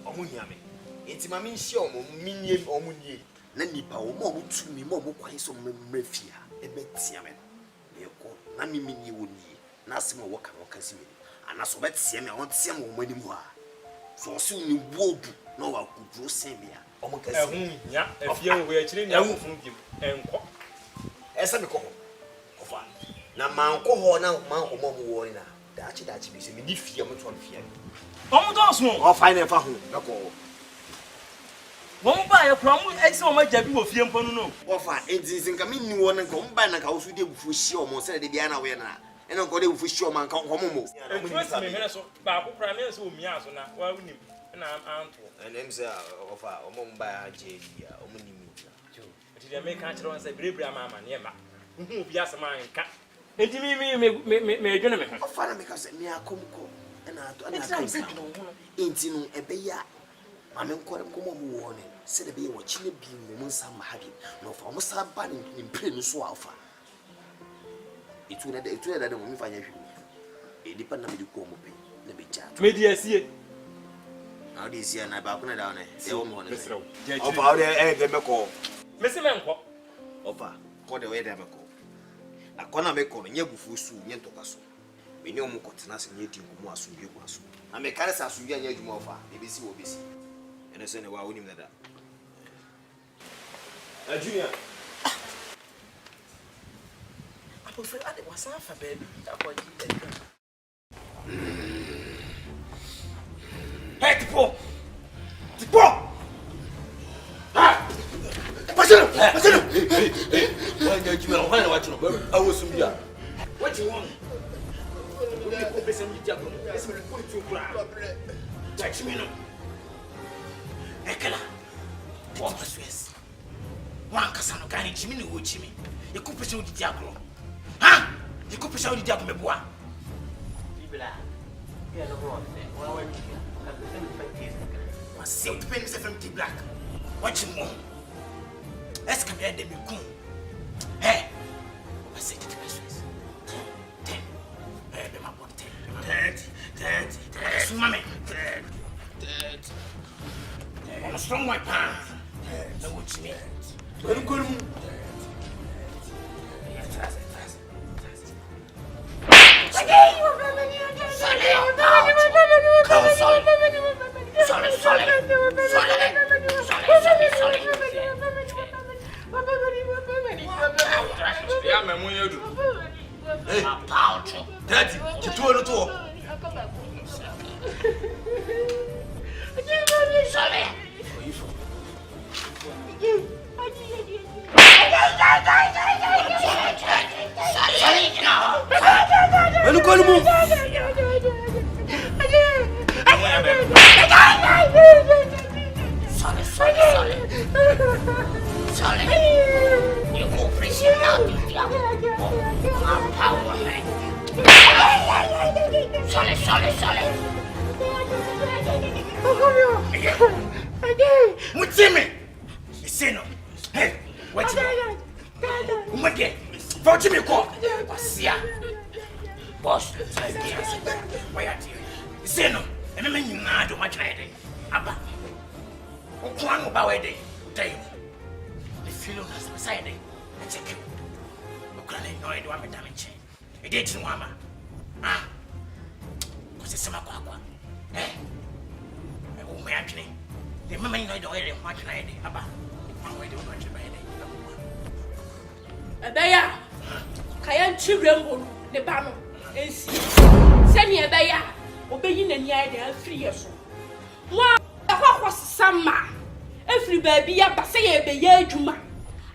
Omuniami. It's my mean show, minion or munie. Nanny power more to me, more quite some mafia, a bet Siaman. Nami mini would ye, Nassimo walk and can see me. And I saw that Siam, I want some more money more. So soon you would know I could draw Samia. Yeah, if you were actually from you and as I call. Now, my uncle, now, my uncle, warning that she be me fear much one fear. Oh, don't know, I'll find a phone. Won't buy a problem, excellent my Jabi of Yampono. Offer it is in coming one and come by a house with you for sure, most of the Diana Wena. And I'll go for sure, man, come home. And trust me, Babu Primus will me out now. Why wouldn't you? And I'm and them say of a mom by a J. Omini. But you may catch on say, Bribra Mamma, Yama. Who be as a man cat. And to me, gentlemen, of father because me are come and I don't know. A bear. I'm inquiring come warning. Said the beer watching the beam woman some having no for almost a banning in Prince Alpha. It would have that woman find you. It depends on the comb, the big chat. Media see it. Now this year, and I back down there. Of how they call Mr. Manco. Offer, call the way they call. A corner make on Yabufu, Yentokasu. We know more continents in Yetu Masu. I make caress as you get more far. ABC will be seen. And I send a wow him that. Junior. I prefer it was half a baby. Hey, the poor! The poor! Ah! What's up? What's up? I was here. What you want? Touch me no. Ekela. What was this? One chimi ni wo chimi. You could pursue the diagro. Huh? You could pursue the diagro, boy. Yeah, no more. I see the pennies from the black. Watch him more. Escalating the coon. Hey, I say the questions. 10. Hey, be my boy 10. 30. Mammy. 30. I'm a strong white pan. No, what you mean? Don't go. Ebeya, kayan chi RAMBO ne ba no ensi. Sani ebeya, obeyi na nia de afiri yeso. Wa akwa sama. Efiri ba bi ya ba se ye ebeya adwuma.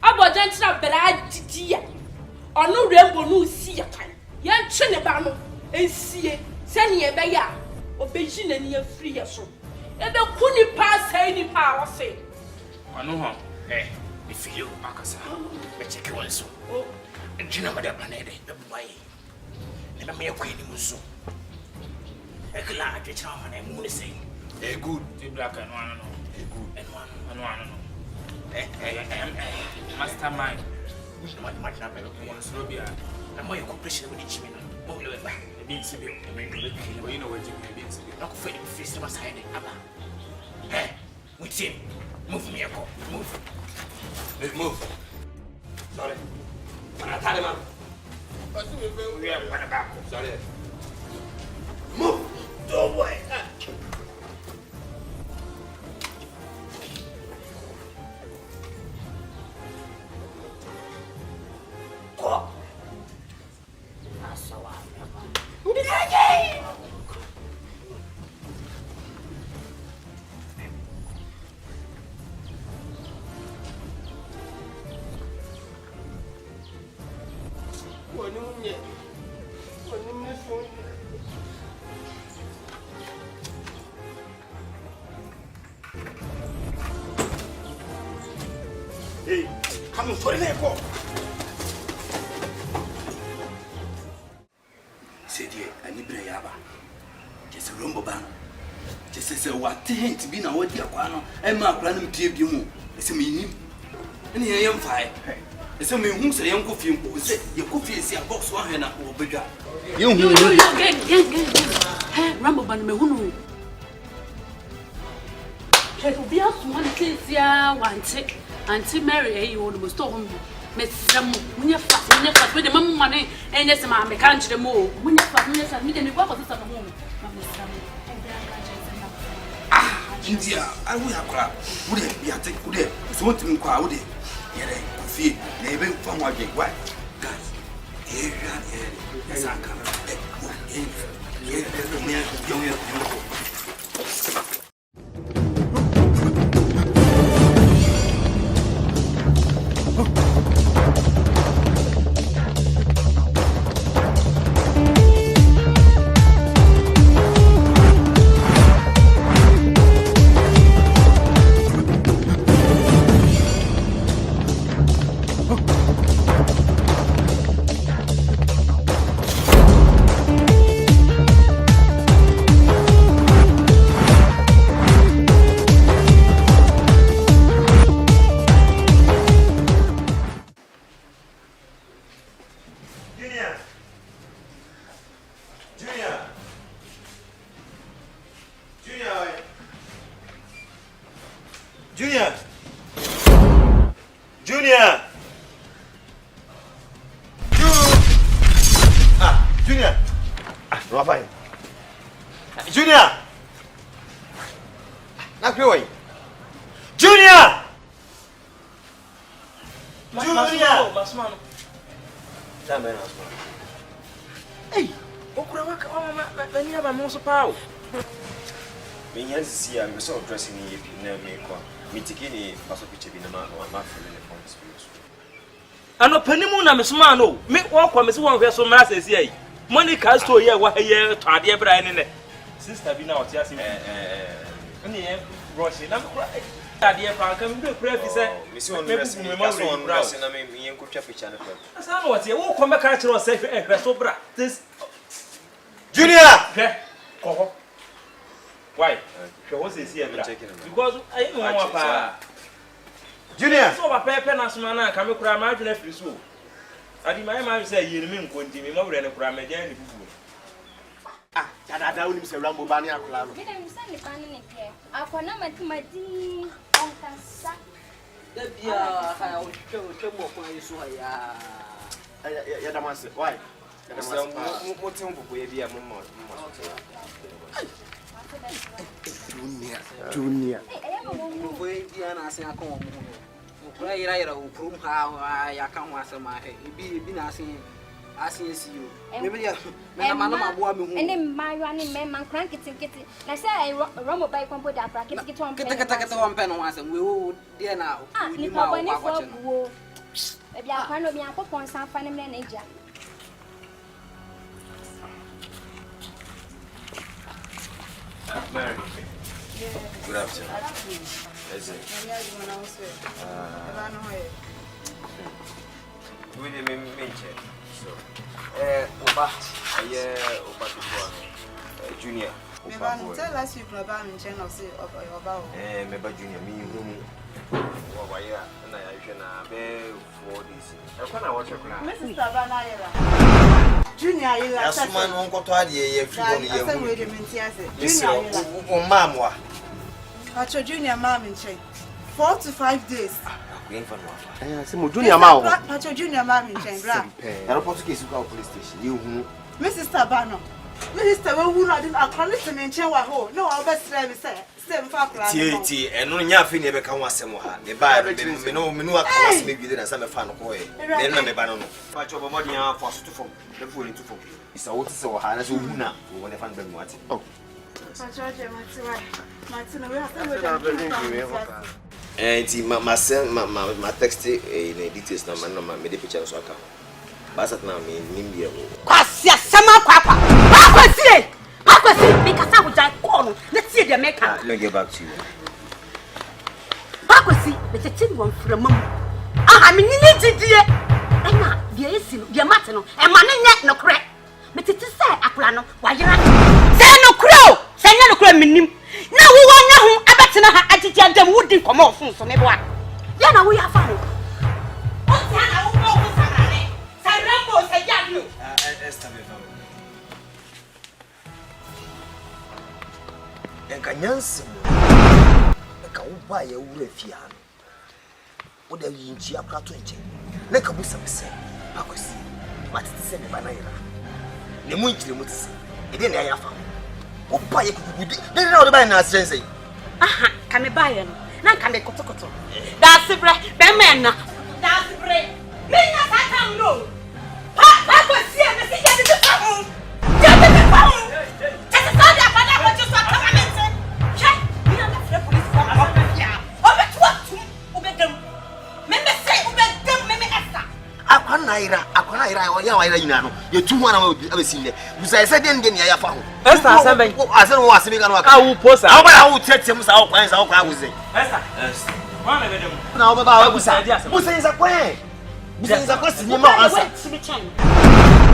Abojan tira bra didiya. Ono RAMBO no si ya kan. Yan chi ne ba no ensie. Sani ebeya, obeyi na nia afiri yeso. Ebe kuni pa sai ni pa wa se. Ano ho? If you akasa, but you want so. Do you know what happened? The boy, never may queen him so. A glad to charm and moon say, a good, the black and one, a good and one. Mastermind. What might not be Robia, and my cooperation with each minute. Only a being civil, you know what you may be civil. Not afraid of face was hiding. Hey, with him, move me a call, move. Let's move. Sorry. Man. We are going back. Sorry. Move. Don't wait. Go. Hey, come on, sorry, go. Say, dear, I need Brayaba. Just a RAMBO ban. Just as a what to be now, what dear Quano, and Mark Random Tib you. It's a meaning. And here I am fine. It's a man who say, Uncle Film, who said, your coffee is a box one and a bigger. You RAMBO ban me who be out one case, ya want it. Auntie Mary, you would store home. Miss Sam, when you're fast with the money, and yes, ma'am, I can't the more. When you're fast, and me, what was the home? India, I will have crap. Would it be a take good day? It's what to crowd it. Yet, I feel never from what they want. Guys, here, yes, I come. Here, there's no man, young. No fine. Junior. Na kwe Junior. Junior. Masmano. Jamena. Hey, okura waka bani aba mo so pao. Me yan sisi ya me so dress ni yepi na me kwa. Me tiki ni paso picture bi na ma feel the phone space. Ano panimu na mesoma no. Me wo kwa me se won hwe so mra sesi ai. Monica store ye wa ye to ade bra ni ne. Sister bi na o ti ase ni e rush na me kura ade pa kan me kura fi se me si on dress ni ka so on dress na me yen ko twa picture na pep. Asa no what ye wo kwa me ka kire o se hwe so bra. This Junior. Okay. Ko why? Hwe se si e bra. Because I no wa pa. Junior. So ba pepe na soma na ka me kura ma adwena firi so. Adi mai ma say yiri me nkonti me mawure ne kura me gyan ni fufu. Ah, dada woni se Rambo ba ni akula no. Me dem say ni pan ni pie. Akona matimadi on kansa. Da bia ha o twa mo kwa yesu ha ya. Ya damase. Why? Ya damase. Mo tin bubu ye bia mo. Junior. Mo bia na ase akon mo. Mo ira o krum ha ya kan ho asema he. Ebi na ase asiyo. Me bia me na mano maboa me hu. Ene mayo ane me man kran kitikiti. Na say Romo buy kompo da pra kitikiti on pen. Kete on pen no asem we o de na o ni ma o kwa kwa. E bia kwan no bia kopon san fa ne me na eja. Mary. Good afternoon. Is it? We didn't mention. So, Oba, Oba Junior. Tell us you about me, channel say about. Member Junior, me who. Why, and I can bear 4 days. I can't watch your class. Mrs. Savannah. Junior, you are a man who got to a Junior, Mamma. At your junior mom in chain. 4 to 5 days. Junior Mao. At your junior mom in chain. I report to case police station. You, Mrs. Savannah. Minister, who not in a chronic and chain wa ho. No, I'll best let me say. Same for T and no Yafi never come was some more. The Bible, me no, maybe then some fan of boy. Then I'm a banana. Watch over money for to form the fool into form. It's a water so hard as Una when I find them what. Oh, and my son, my text in a details number, my medical so account. Basat na me nimbia mo. Kwasia sama kwapa. Kwasie. Kwasie because I would call. Let's see the maker. Let me get back to you. Kwasie, the tin one from mom. Ah, I mean you need to Emma, the esi, the matano, and man net no crack. But it is say akulano, why you say no crow, say no crow minim. Now we want now I bet na ha attitude them wouldn't come off so maybe what. Yana we are fine. What's that? RAMBO say you. Esther me fam. Enka nyanse mo. Enka wo ba ye wura fia no. Wo da yinchi akrato nche. Na ka busa bese. Akosi. Matete se me banayira. Ne mu nchire mu tse. E de na ya fa. Wo ba ye kukude. Ne na wo ba na asrense. Aha, ka me ba ye no. Na ka me kotokoto. Da sebre, be men na. Da sebre. Me na satam no. Akwana ya wa ina no ye tu ho na abesi le busa se den den ya fa ho Esther asemben asen wo asemi ka no aka awu posa awu ba awu tetem sa wo kwan sa wo kwa wuze Esther wa na bedem na wo ba busa busa nza kwan busa nza kwa sinye ma ansa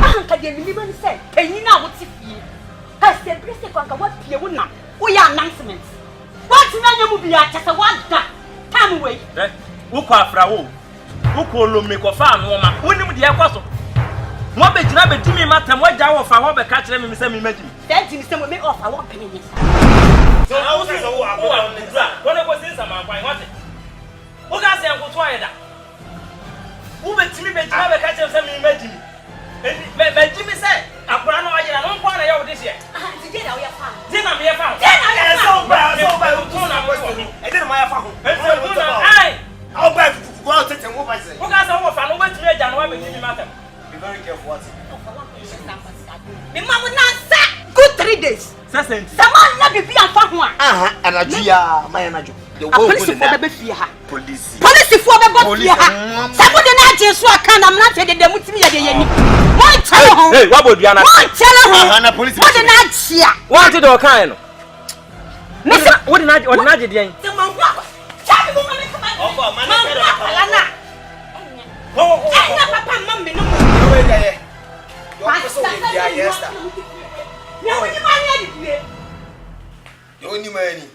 ah ka de ni ban say penyi na wo ti fie ha se brese kwa ka wa pie wo na wo ya announcement what na nyamu bia chese wa da tam we wo kwa afra wo wo lo me ko fa no ma wonim de yakwaso mo be jira be dimi matam wagya wo fa ho be ka kire me se me magimi then dimi se mo me offer wo penny so how say so wo akwa on the dra wona go sin sama kwan what wo ga se enko to ayeda wo be timi be jira be ka kire se me magimi be jimi se akwa no ayeda no kwa na ya wo this year. Today now we are found. Then I'm here found. So bad. And then my phone. I'll buy go out and move myself. What guys are fan over to January with me, madam? Be very careful what. Me mama not good 3 days. Sassen. Someone not be and fa ho a. And Ajia, my Anaju. The police for be fear ha. Police. Police for be fear ha. Somebody na jesu aka na mna tede dem timi ye de yani. Won tell ho. Hey, what bodu ana? Won tell ho. Na police. What na chia. What did o kan no? What did na je den? The man wa. Chabi mo me come. Oh, man. Alana. Oh. Ai na papa mam me no. Wait there. Yes, sir. You only money.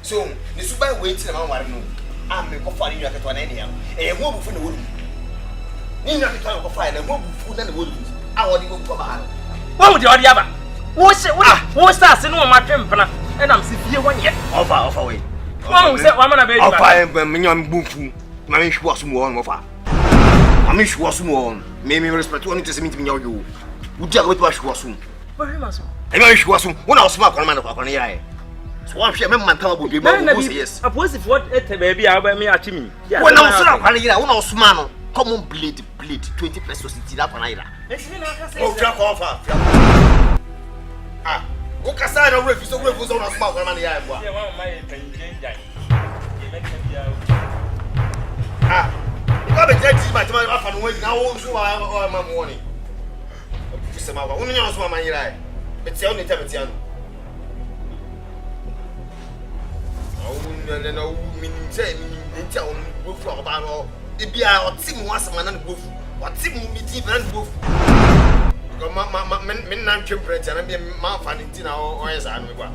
So, the super waiting on one. I'm a coffee in your cat on any. And what for the wood? You know, the time of fire and what food and the wood. I want to go for my. What would you other? What's that? No, my temper. And I'm sitting 1 year. Off away. Oh, say, I'm going to be I'll buy a million boom. My wish was more of her. I wish was more. Maybe respect to to meet me. You would you go to was soon? Very much. I wish was soon. When I was smart on man of an eye. So I'm sure my tongue would be more. Yes. I was if what a baby I wear me at me. When I was up, when I was smart, common bleed 20 pesos in that one. Oh, drop off. Ah, what can I know if you so refuse on a smart one? Ah, you got a judge by tomorrow and wait now. Also, I'm a morning. Some of only knows what my eye. It's the only time it's young. Oh, no, meaning tell me, for about all. If you are team once a man and wolf, or team me deep and wolf. My men, temperature and be a mouth and dinner or as I know.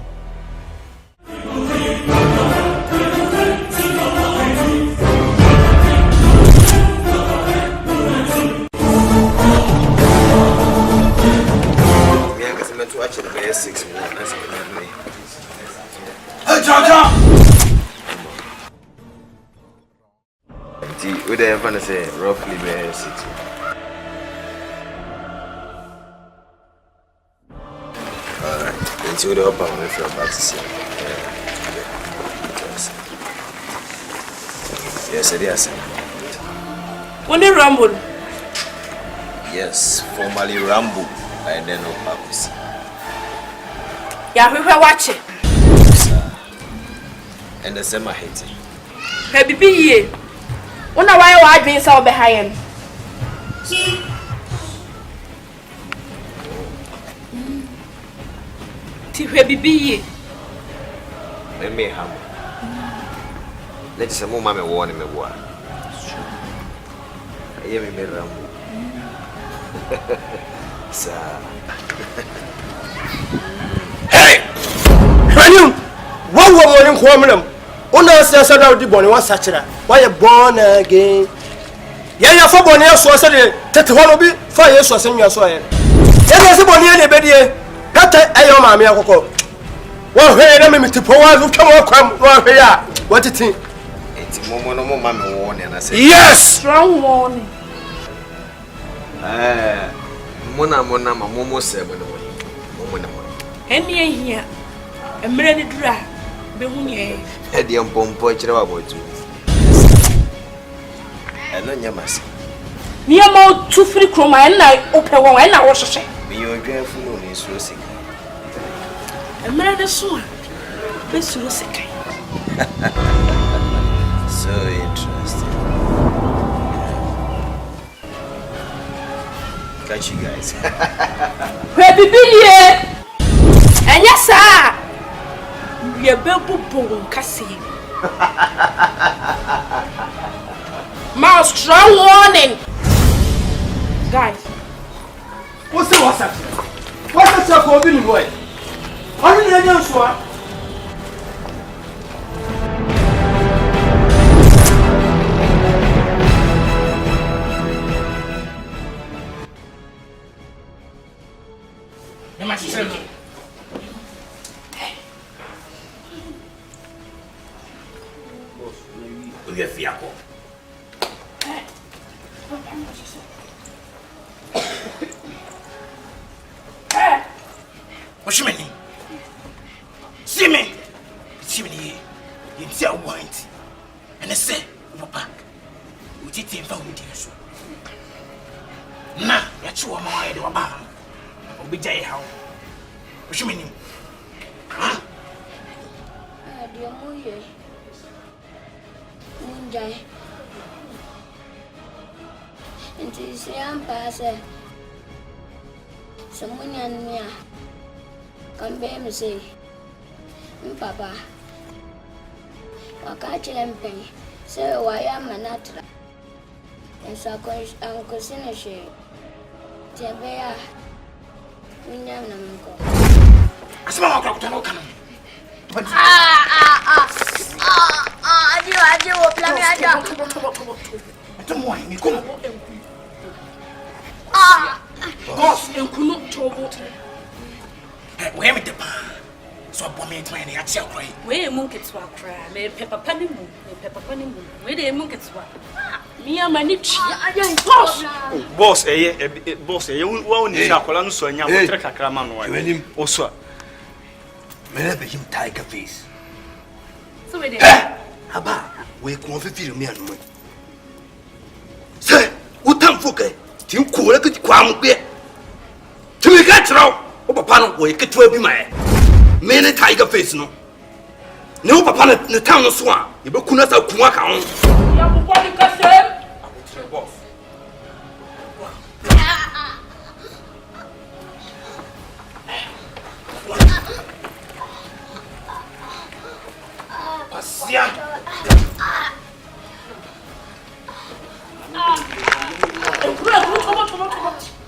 To watch the best 6 minutes. Hey, Jaja! Would I ever say roughly best 6 minutes? Alright, until the upper one, if you're about to see. Yes, it is. When they ramble? Yes, formerly RAMBO. I don't know purpose. Yeah, we were watching. And the same I hate it. Baby, be ye. Wonder why I been so behind. Baby, be ye. Let me have. Let's say, Mamma warning me. What? I hear me, RAMBO. Hey! Ranium! What woman in Quamlam? One of us out the bonnet was such a why you born again? Yeah, for Bonnie, so I said, take one of it, 5 years was in your soil. There's a bonnet in the bed. Got a mammy. Well, hey, let me to pour out come on, here. What do you think? It's a moment of mammy warning. I said, yes! Strong warning. Mona, my momo said, Any here, a minute dry. Be who Had the umpompo about you. I know your master. Near more 2 free chroma and I open one and I was a shame. You're careful, is so sick. A minute soon. Be so sick. So interesting. Catch you guys. Baby, be here. And yes, sir. You're baby bone, Cassie. Mouse, strong warning. Guys, What's that? What's that for being boy? Are you ready to swap? Oye fiaco. Yachu ama ya de waba. Obi jai how. Oshimeni. Adio muye. Munjai. Nti siampa se. Samunya nia. Kambe mse. Mpapa. Wakati lempen. Se waya manatra. Ensa ankosine she. Tiabeya. Munyam na mko. Asema wakala kutana ukana. Adio plami adio. Atomo ni kono. Boss enkuno tobo. We me de pa. So abomi twan na ya tia krai. We munketwa kra. Me pepapa ni mu. We de munketwa. Me amani twa. Boss boss wa ni akola no so anya motre kakra ma no wa. O so. Me na be him tiger face. So we de. Aba, we ko fifiri me anu. Say, utamfo ke. Ti ko la ke kwa mu be. Ti me ka tro. O papa no we ke to abi mai. Me ne tiger face no. Ne o papa ne town no so a, ye be kuna sa kunwa ka ho. Ya bu body ka se. Boss. Pasia.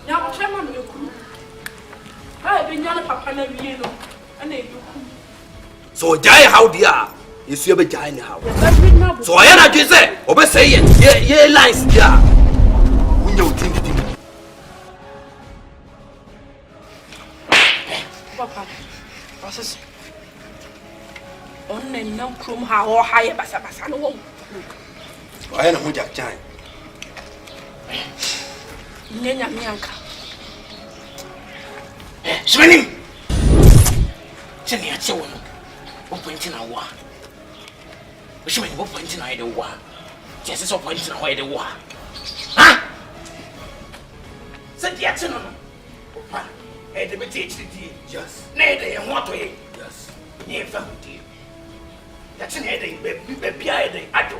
Ya bu chema no ekuru. Ha be nyane papa na wiye no. Ana eduku. So jai how dia. Yesu be jai ni how. So ya na dwe say, obe say ye lines dia. Unya utim. Papa. Passes. On nem nam krom ha ho ha ye basa no wo. Oya na ho jak jai. Nyanya mianka. Shmenim. Cheni ya chewo no. O point na wa. O shmenim o point na ye de wa. Jese so point na ho ye de wa. Ha? Se dia cheno no. Opa. E de be THD. Yes. Na e de ho to ye. Yes. Ni fa hudi. Ya cheni e de be bia e de ado.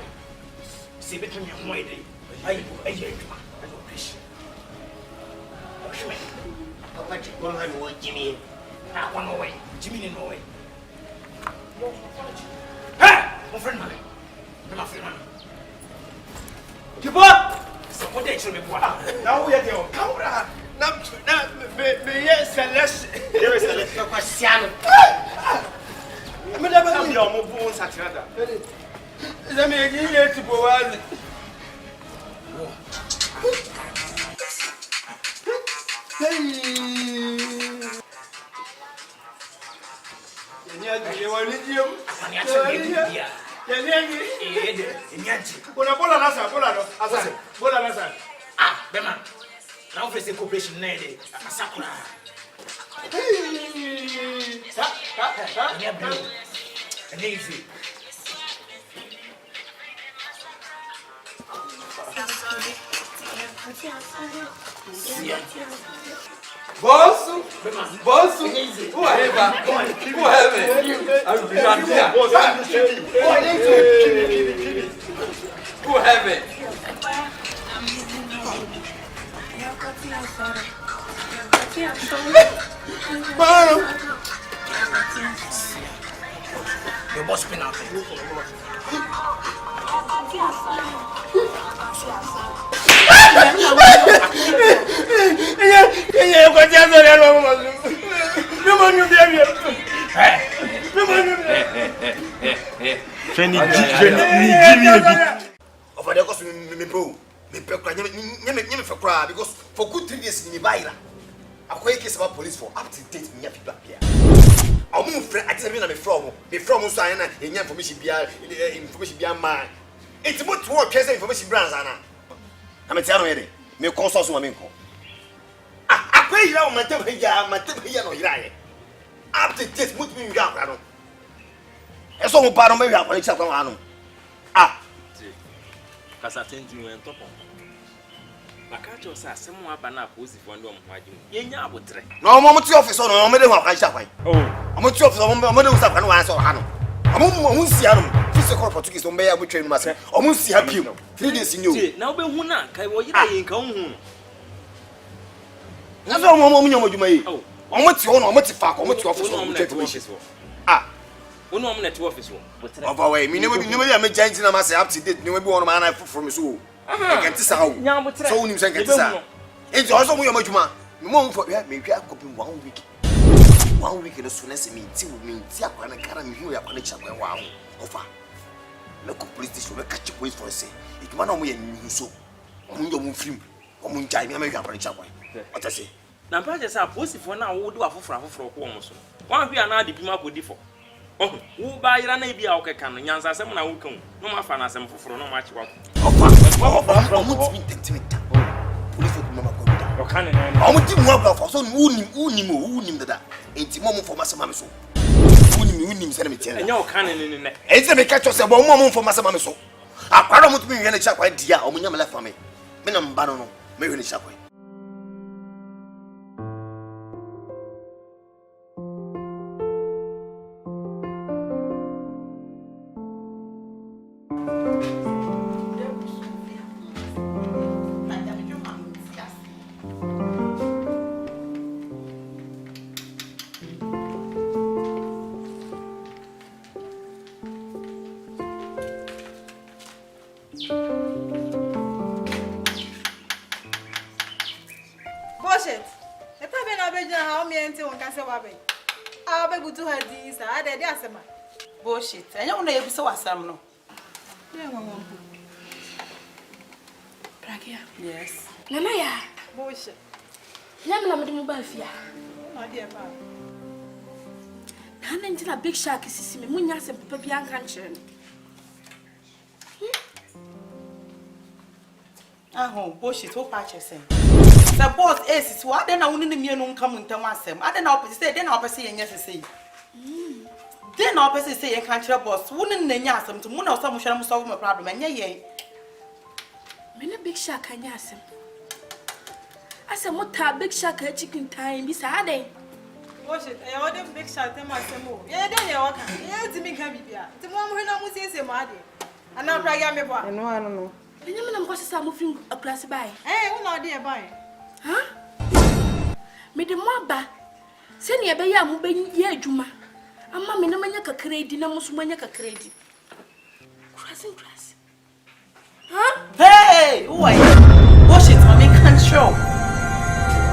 Se be to me ho e de. Ayi adwuma. Ayo fish. Papa Chikon had no Jimmy. I want away. Jimmy no way. Hey! My friend, man. My friend, man. Kibo! Support it to me. Now we are there. Camera. Now, yes, let's. There is a little question. Madame, I'm your mobile saturada. Let me give you to go on. Hey! You want to do? Ah, Bema. Now face the cooperation nede. Sakura. Easy. Boss, whoever, your boss been out because for good 3 days in Ibaira, I quite case about police for up to date me people here. I'll move friend I tell me from sign and information be mine. It's about to work case information brands Anna. I'm telling you, me consult woman. I pay you my temper no irae. Up to date mut me ya no. Eso mo pa no me ya police akwa anu. Ah. Kasa tentu en top. catch us as someone banana posy for no one. Yenya would try. No more to office on a middle of Hawaii. Oh, I'm a two of the middle of San Juan or Hano. I'm see physical Portuguese on Bay, which I must say, almost see happy. 3 days in you. Now be Huna, Kaiwa, in Kong. That's all moment you may. Oh, I'm what's your own, what's the fuck, what's your office for? Ah, one woman at office. Of our way, me never I'm a giant in a mass up to date, never one man I put from his soul. I can't tell how. So you say, it's also we are much more. No for maybe I could be 1 week. 1 week in the soonest me, 2 means I can't hear a connection. Wow, offer. Local police station will catch you with for a say. It might not be a new so. On your moon film, or moon time, I make a branch away. What I say. Now, Pages are pussy for now, would do a for almost. One be another diplomat would differ. Oh, who buy your name be our can, and Yans, someone I will come. No more fun as I'm for no much work. Police would never go down. Your cannon, I want to move for some woonim that. Ain't Momo for Massamaso. Woonim, send and your cannon in the neck. It's a catch us a woman for Massamaso. I probably want to be in a chap idea or when you left for me. Menam Banono, maybe in a chap. Bullshit. The time I bet you how me until one can say what I'll be able to her this. I did yes, man. Bullshit. And you know, so awesome. No, Prakia. yes. Nana, Bullshit. Yamla Mubafia. My dear man. Hand into a big shark is me, Munyas and Papian country. Oh, bullshit. What patch saying? The boss is what then I wouldn't mean no come into one sem. I don't know, say, then I'll say, yes, say. Then I'll say, a country boss wouldn't yas him to moon or some shall solve my problem, and yea. Many big shark and yas. I said, what a big shark at chicken time beside it. Watch it, I ordered big shot and my semo. Yeah, then you're welcome. Yeah, to me can be here. The one when I was say, Maddy. And now, I got me boy. No, I don't know. The name of I'm moving a class by. Hey, what are dear by? Huh? Me the mobba. Send your baby, I'm being ye, Juma. A mammy, no maniac credit, no musmaniac credit. Crossing class. Huh? Hey, why? Watch it, I can't show.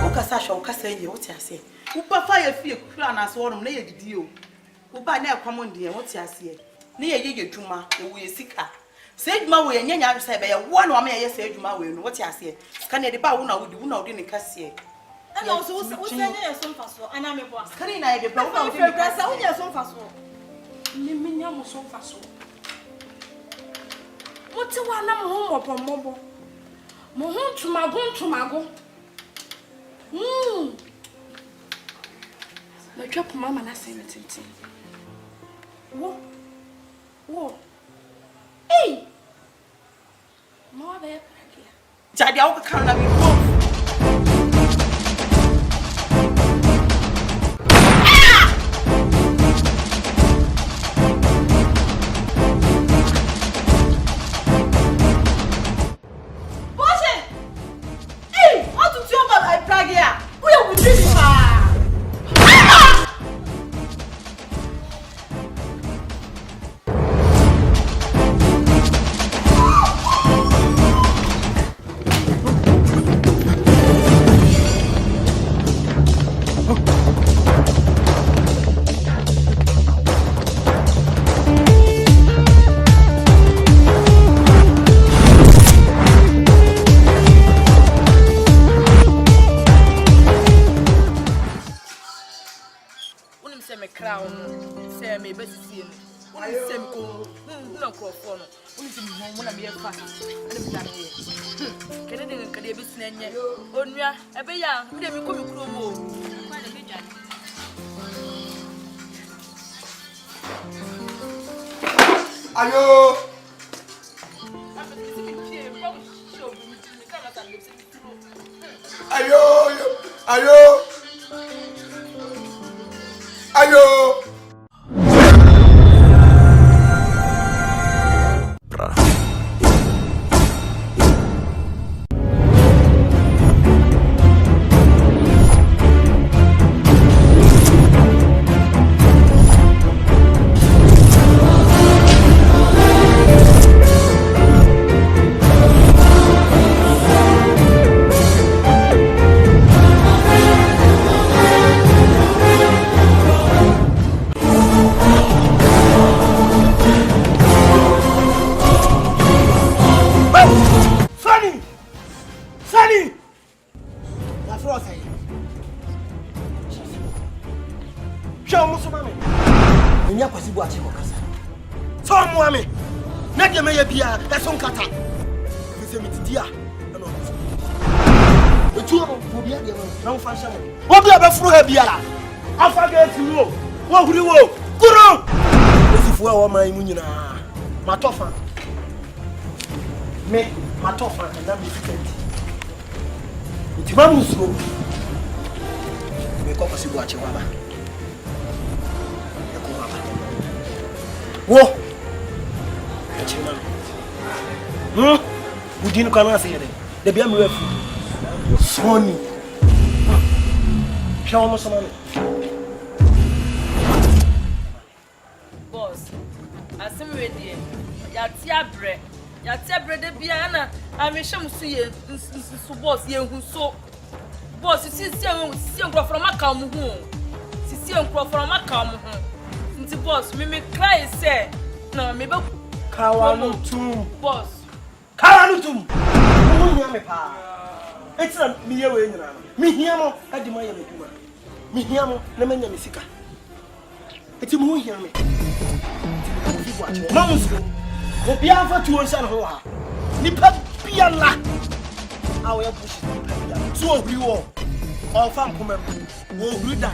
Okasasha, Okasa, what I say. Who fire feel clan as one near the deal. Who by now come on, dear, what I say. Near ye, Juma, who is sick. Said my way, and Yan said, one woman, yes, said my way, what I say. Can you devour now? Would you know, didn't Cassie? And also, what's your son for? And I'm a boss. Can I be proud of your grass? I will son for. Miniam so fast. What's the one I'm home upon mobile? Mohon to my gun to my go. My drop mamma, and I say anything. Whoa. Hey! More there, Daddy, I'll come and be both. Hey! How to jump up at Pragia? We are with this far. Ayo. Ayo. Kana say the be am refu Sony show mo some boss asim ready ya tia bre de bia na amehwem so ye so boss ye hu so boss si nkro from aka mu hu si nkro from aka mu hu nti boss me cry say na me be kawanu tum boss kawanu tum mo me pa etra mi ye we nyina mi hia mo adi ma ye me duma mi hia mo na manya me sika eti mo hia me mamusko obi afa tuwo nsa ho ha nipa bia la awo ya push nipa bia so ohuri wo ofa nkoma wo ohuri da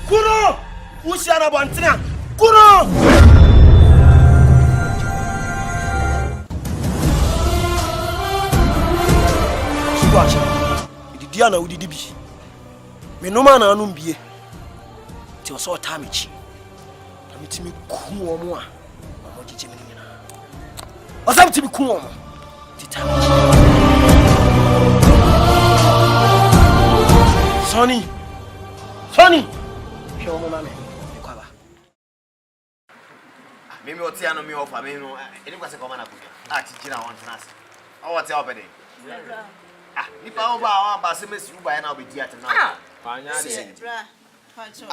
kuro usi ana bontina kuro Watch. Idi dia na udidi bi. Me no ma na anu mbie. Ti o so ta mechi. Ta meti me ku omo a. Omo jije me nyina. O sa meti me ku omo. Ti ta mechi. Sonny. Show mo mame. E kwa ba. Mimi oti ano mi ofa me no. Eni kwase koma na kuja. Ti jira won tenase. O ti obede. Nipa oba ba se mesi uba na obedi atena. Panya de. Bra. Pancho.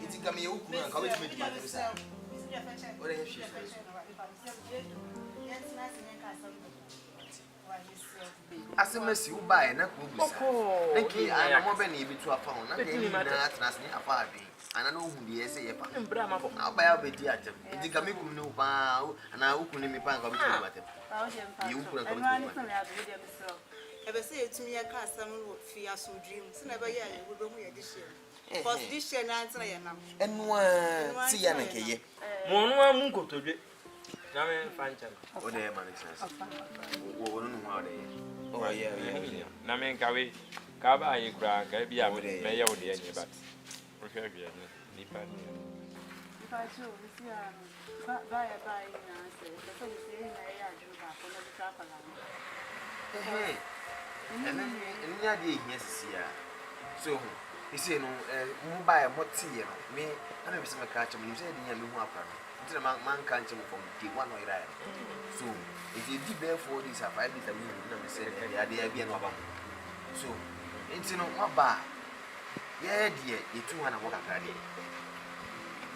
Iti kama ye ukunu nka wetu me dimate bisa. Ore he hwe. Ase mesi uba na ku bisa. Neki anamo be na ebitu afa ho na de na atena se afa ade. Ana no hu de ese ye pa. Mbra ma fo. Na oba ya obedi atem. Iti kama ikunu ne uba ana ukunu mi pa nka wetu me dimate. Ye ukunu nka wetu me dimate. Ebe say etumi ya ka asam wo fi aso dream se na be ya ye wo be hu ye de share cause this share na antina ye nam Enwa ti ya na keye Mo no amu nkotodwe na me fancha o de man sense wo no no de o ye na me nkawe ka ba ye kura ka bia me ye wo de ye but o hwe hwe ni pa ni If I show we see ba na say so we say na ya adu ba ko na bi tra pala and ya de here so you see no mobile moti ye no me na be se me ka cha me say de nya me hu akra no nti na man kan cha from day one or ira so it is the bear for this 5 days that we na me say ya de ya bia no aba so nti no maba ye de ye tu wana mo kakra de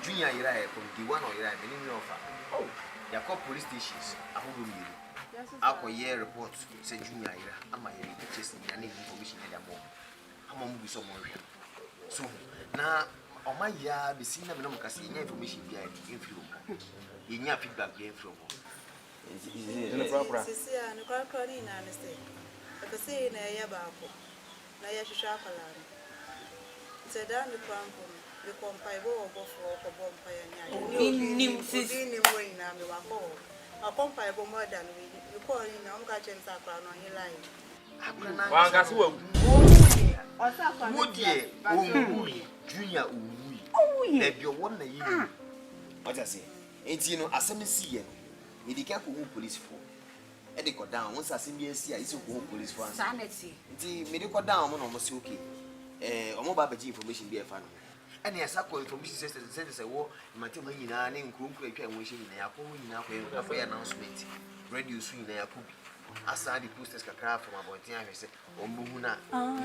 junior ira from day one or ira me ni offer ya call police stations ahodo mi akoye report say junior ira ama ye purchase ni na information ya mo ama mu bi so mo hwe so na oma ya be sin na me no mkase nya information bia info ye nya feedback bia info ni proper sisi ya ni kwa ni na nse akase na ya ba ko na ya hwehwa akala ntada ni kwanko ni kompai bo obofo ko bompa ya nya nim sisi ni mo ina me wa ko akompai bo more than we ko ni na umka chensa akra no hin line Wangasi wa. Woodie, Junior, baby, one year. What I say? Ain't you know, as I see you, you can't go police for. And they go down once I see me, see, I used to go police for sanity. The medical down on almost okay. Mobile information be a fan. And yes, I call information system and send us a war. My team in an include wishing in a pool in a announcement. Radio swing in a poop. Aside the posters can craft from about the I said, Muna,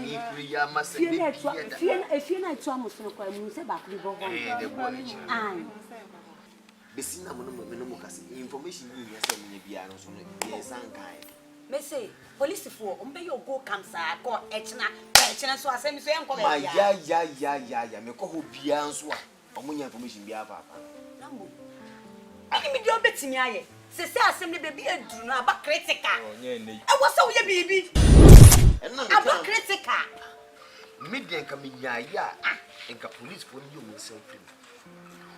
me, we are must be if you're not almost no crime, say back the boy. Besina Monomukas, information you yes, pianos on the Sankai. May say, police for your go comes I got Etna, so I send me saying, ya, me call pians one, or more information be papa. I mean, you're betting me. Se assembly baby do na ba critical. E wo so ye bibi. Aba critical. Median ka minya ya enka police for you mo so free.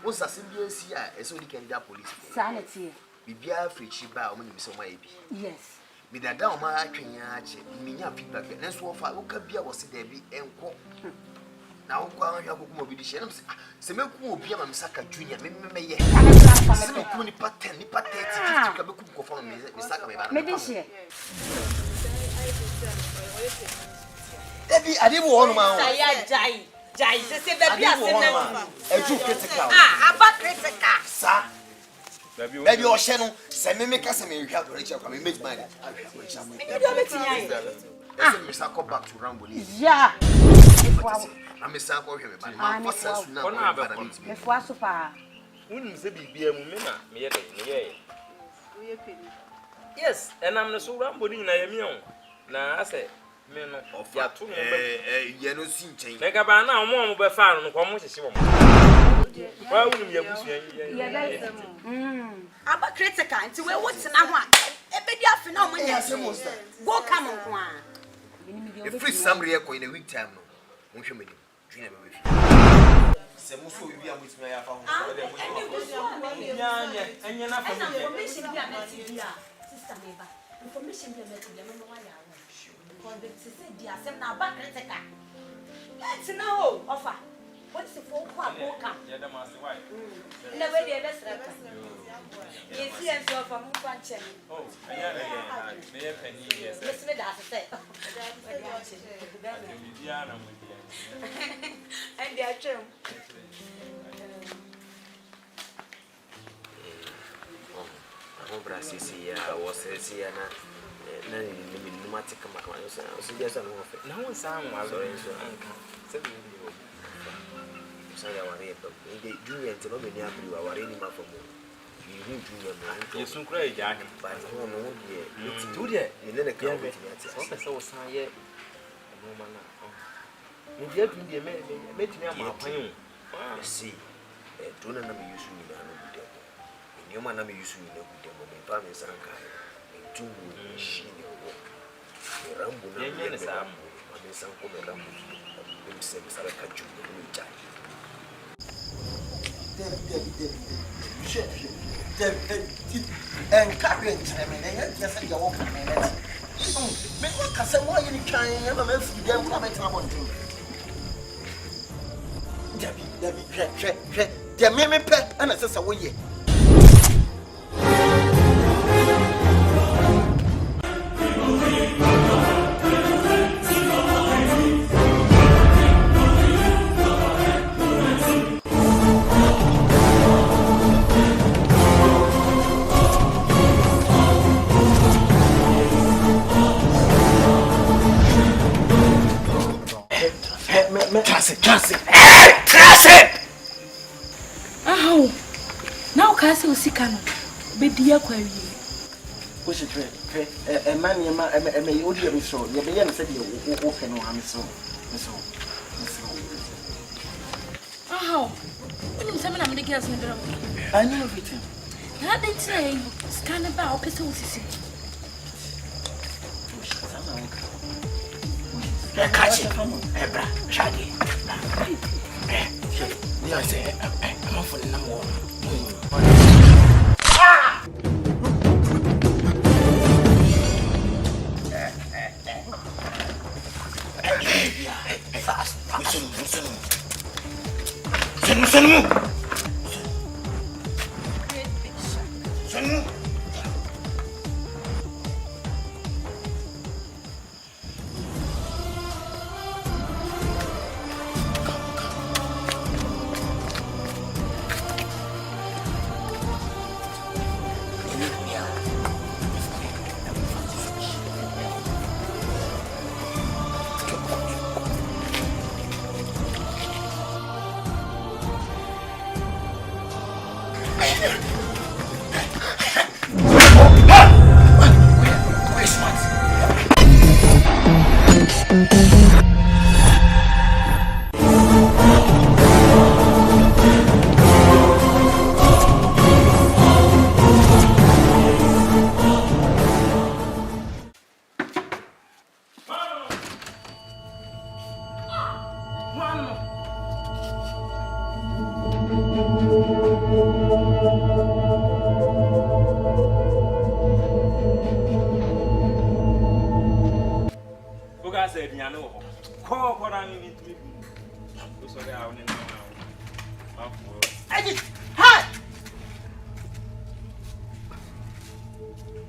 Wo assembly si a e so di kan da police. Sanity. Bibia free chi ba o mo nim so ma e bi. Yes. Me da o ma atwenya ache. Minya feedback. Na so fa wo ka bia wo se da bi enko. Na wo kwa hwa ko mo bi di she na se me ku obi ama me saka junior me ye. Se me ku ni pattern ni pattern ti ka be ku ko fa me saka me ba. Me di she. Ebi ade wo no ma. Jai se baby asem. Eju critical. Aba critical. Sa. Baby o she no se me ka se me hwa do reach kwa me make mind. Me do me tinya. Me saka back to RAMBO. Yeah. I'm a sample of him. I'm a super. Wouldn't say be a woman, yes, and I'm the so RAMBO in a now I say, men of your 2 yellow scene change. Make a banana more by far on almost a woman. Why wouldn't you have about critical to where what's an hour? A baby phenomenon. Go come on. If free somebody in a week time. Dream Se muso bi am with me ya fa ho so dey mo. Anya na fa information bi am dia. Sister me ba. Information bi am dia me wa ya wo. Because the say dia sem na ba critical. Let's know offer. What is the phone call come? Yeah, the master why. Na we dey best raka. Yes, yes, so for mo fan chen. Oh, anya na ya. Me ye pani yes. Yes, me da say. Dia na mo. And they are true. Oh, Brassy, I was here na pneumatic so just an offer. No sound was so say our junior to no many abu our any ma for you junior man. You soon cry Jack, but no no dear. Do there, you then a come with so say no man. If you have been met me, I'm a pain. See, don't let me use you in a good demo. In your man, I'm using you in a good demo. My family is unkind. Two machine work. The RAMBO, and some of the RAMBO themselves are a catch you in the time. And carrying time, and yes, I walk a minute. Make what can say why you trying ever make you them come at one thing. Debbie, the meme pet and a sister way. Classic. Oh, now Cassie will see Cano. Be dear query. What's it? A man, a may order me so. You may said you open or I'm so. Oh, some of the girls in the room. I know everything. Now they say, scan about pistols. Catch it, Ebra, Shaggy. I say, I'm off for the number one. Fast. Listen.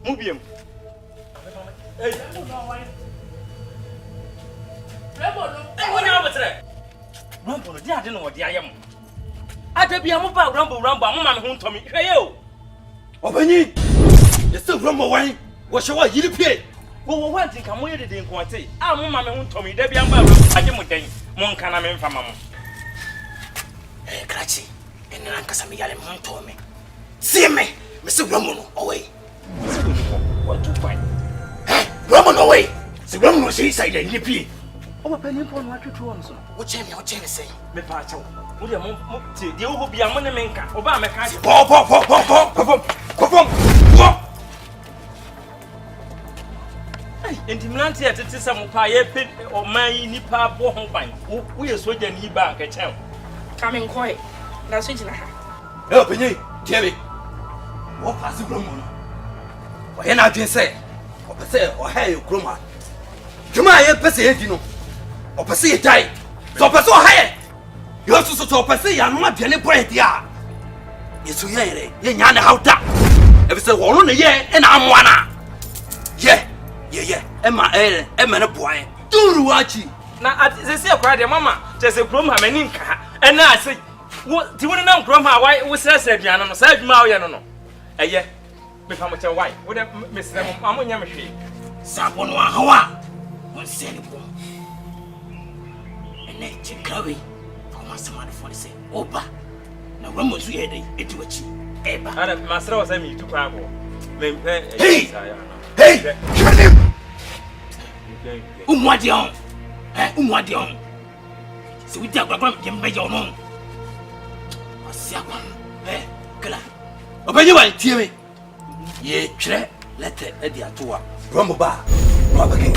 Mubium. Hey, Rambo, I didn't know what I am. I tell you, I'm about Rambo, I'm home to me. Hey, you. Obeni, you're still Rambo wine. What's your you pay? Well, one thing I'm waiting in quantity. I'm home to me. Debbie, I'm about I am with them. Moncana, men from Mamma. Hey, Cratchy, and Lancasami, I'm to me. See me, Mr. Rambo, away. What to find? Ramon away. The Ramon was inside the NP. Oh, penny upon what you want, sir. What Jamie say? Me pacho. Would you move to the old be a money maker? Obama can't. Intimidante at it is some pie pit or my nipa born wine. We are switching he bank a child. Coming quiet. That's it. Help me, Jerry. What has the Ramon? When I can say, or hey, Groma. Come on, you know. Or Passy die. So Passo high. You also saw Passy and not any point here. It's so yea, Yana how that. If it's a 1 year and I'm one. Yeah, Emma, Emma, boy. Do Ruachi. Now, they say, cried your mamma, just a groom, I mean, and I say, what do you want to know, Grandma? Why was that said, Yana, said Mario? A year, become a wife. Would have Miss Mamma Yamashi. Sapon Hawa. One say, and then Chikawi. Master for the same. Opa. Now, when was we had it to achieve? Eba, Master was me to Crabo. Hey, kill him. Umwadion. Umwadion. So we take a grand game by your own. A second. Killer. Open your eye, Timmy. Ye, tre, let it at the Atua. Rumble bar. Robber King.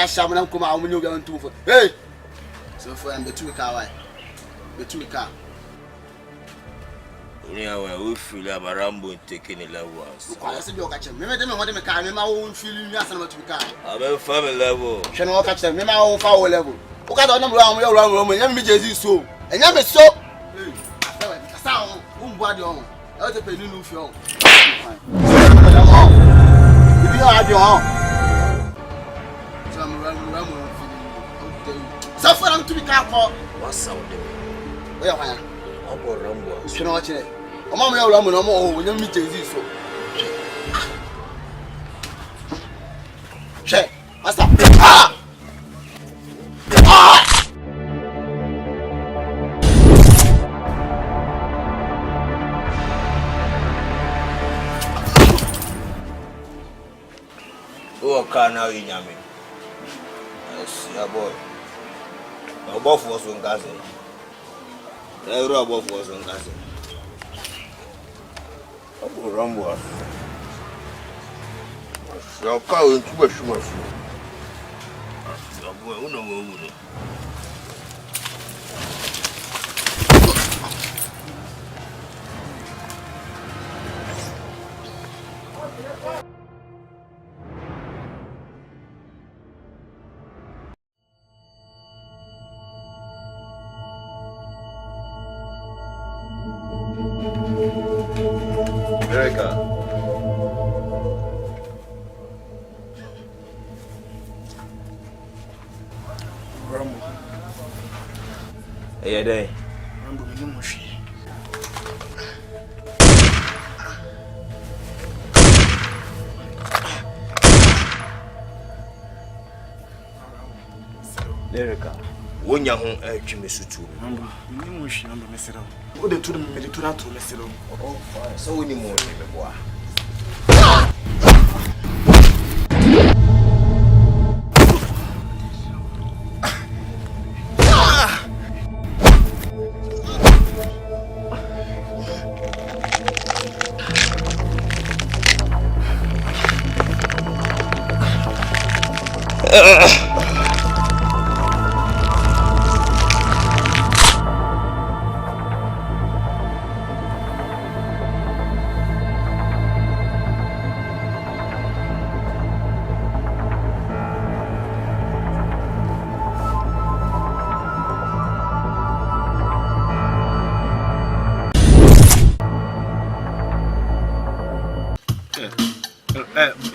shaman and come out when you go into for. Hey! So for them, the 2 car. The 2 car. Yeah, we feel like RAMBO taking a level. I said, you're catching me. Maybe what they make my own feeling. Yes, I'm not to be car. I'm a family level. Can I catch them? My own foul level. Look at the number of your room and you just so. And you so. Hey, I sound body on. I'll take a new film. If you have your own. Some RAMBO. So for them to be careful. What's sound? Where am I? I'm going to RAMBO. You know what? I'm on your RAMBO no more when you meet this so. Check. Master. Ah! Ah! Oh, can now in Yami? Yes, yeah, boy. My buff was on gas. The buff was on gas. I'm going to RAMBO. Your car is too much. Your boy, who knows? Erica. RAMBO. Hey, day. RAMBO, you know she. Erica. When you're home, I can miss you too. RAMBO, you know she. RAMBO, miss it out. What they told me, they told her to miss it out. Oh, fine. So we need more, baby boy.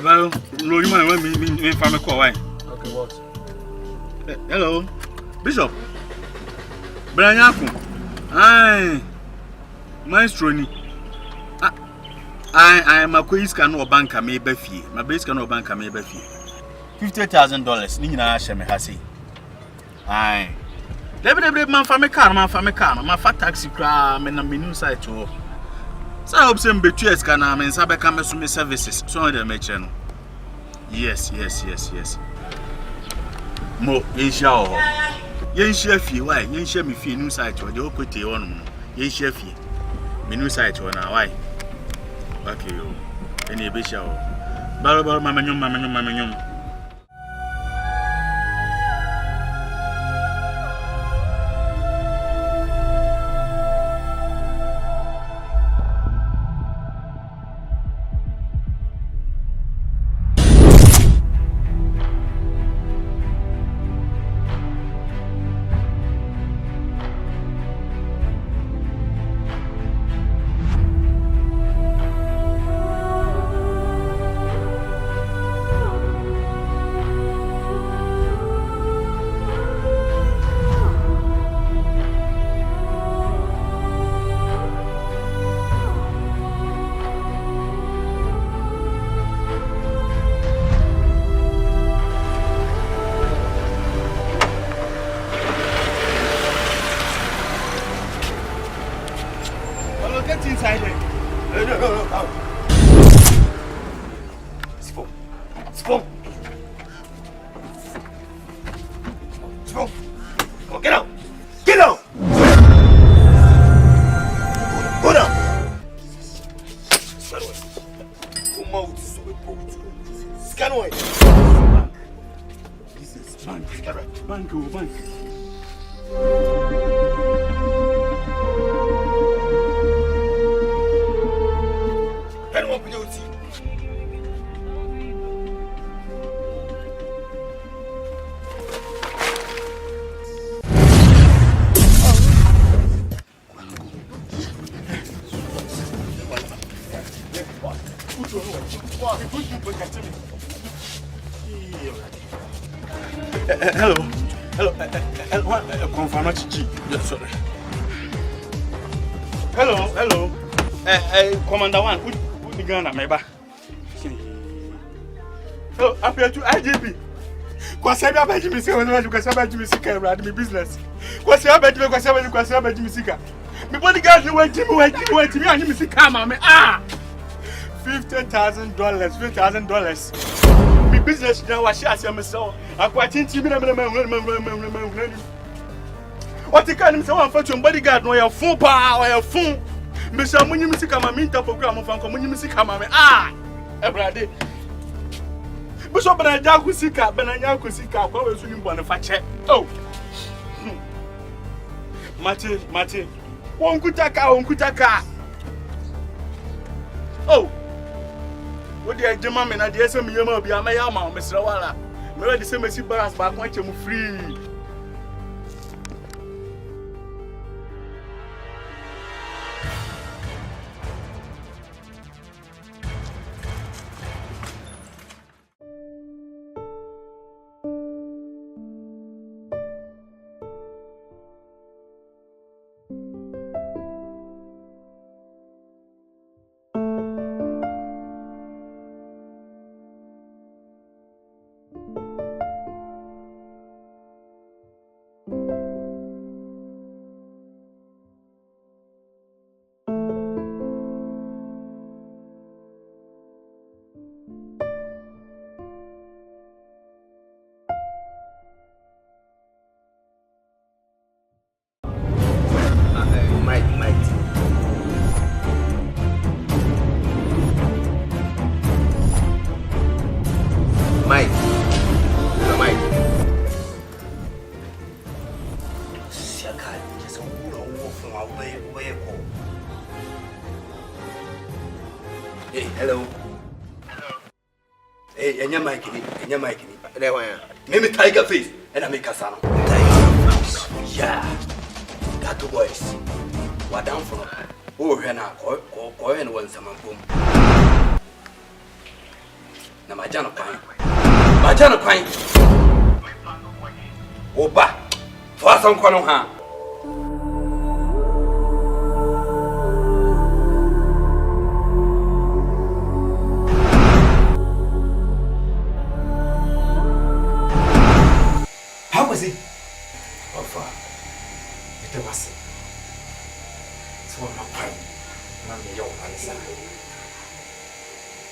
Well, no, you might me from a call. Okay, what? Hello, Bishop. Branyaku. Aye, Maestro ni. I am a quiz canoe banker, may be fee. My base canoe banker may be fee. $50,000. Nina Shame Hassi. Aye. Debbie, man, for me car, my fat taxi car, and a menu side to. So I hope some between can I mean Sabacam services. So they make channel. Yes. Mo, yen chef you, why? Yen share me fee new site or the equity on yen chef you. Me new site or now, why? Okay, you. Any bishop. Barber, mamma. Anyone put your tea. Hello. Confirmation. Yes, sorry. Hello. Commander One. Who the gun at my back? Hello, I'm here to IGP. Kwasabia baji misika wenu kwasabia baji misika ya brad mi business. Kwasabia baji misika. Me bodyguard ni wait me anyi misika mama. $50,000. Me business now wa share say myself. Akwa tinti bi na me. What the kind of one for your bodyguard no your phone pa or your phone. Me say munyi misika mama interprogram of anko munyi misika mama. Ebrade. Bishop Benanya Kusika kwa wesu ni mbwana fache. Oh. Mate. Wonkutaka. Oh. Wodi ejema me na de ese me yema obi amaya ma o mesra wala. Me ready say me si balance ba kwa chemu free. Hey, hello. Hey, enya mic ni. There why? Name Tiger Face and I make a sound. Tiger Face. Yeah. Got two boys. What down for? Oh, hena ko and one some boom. Na majano kwai. Oba. For some kono ha. How was it? Ofa. It was it. So I'm not fine. I'm your answer.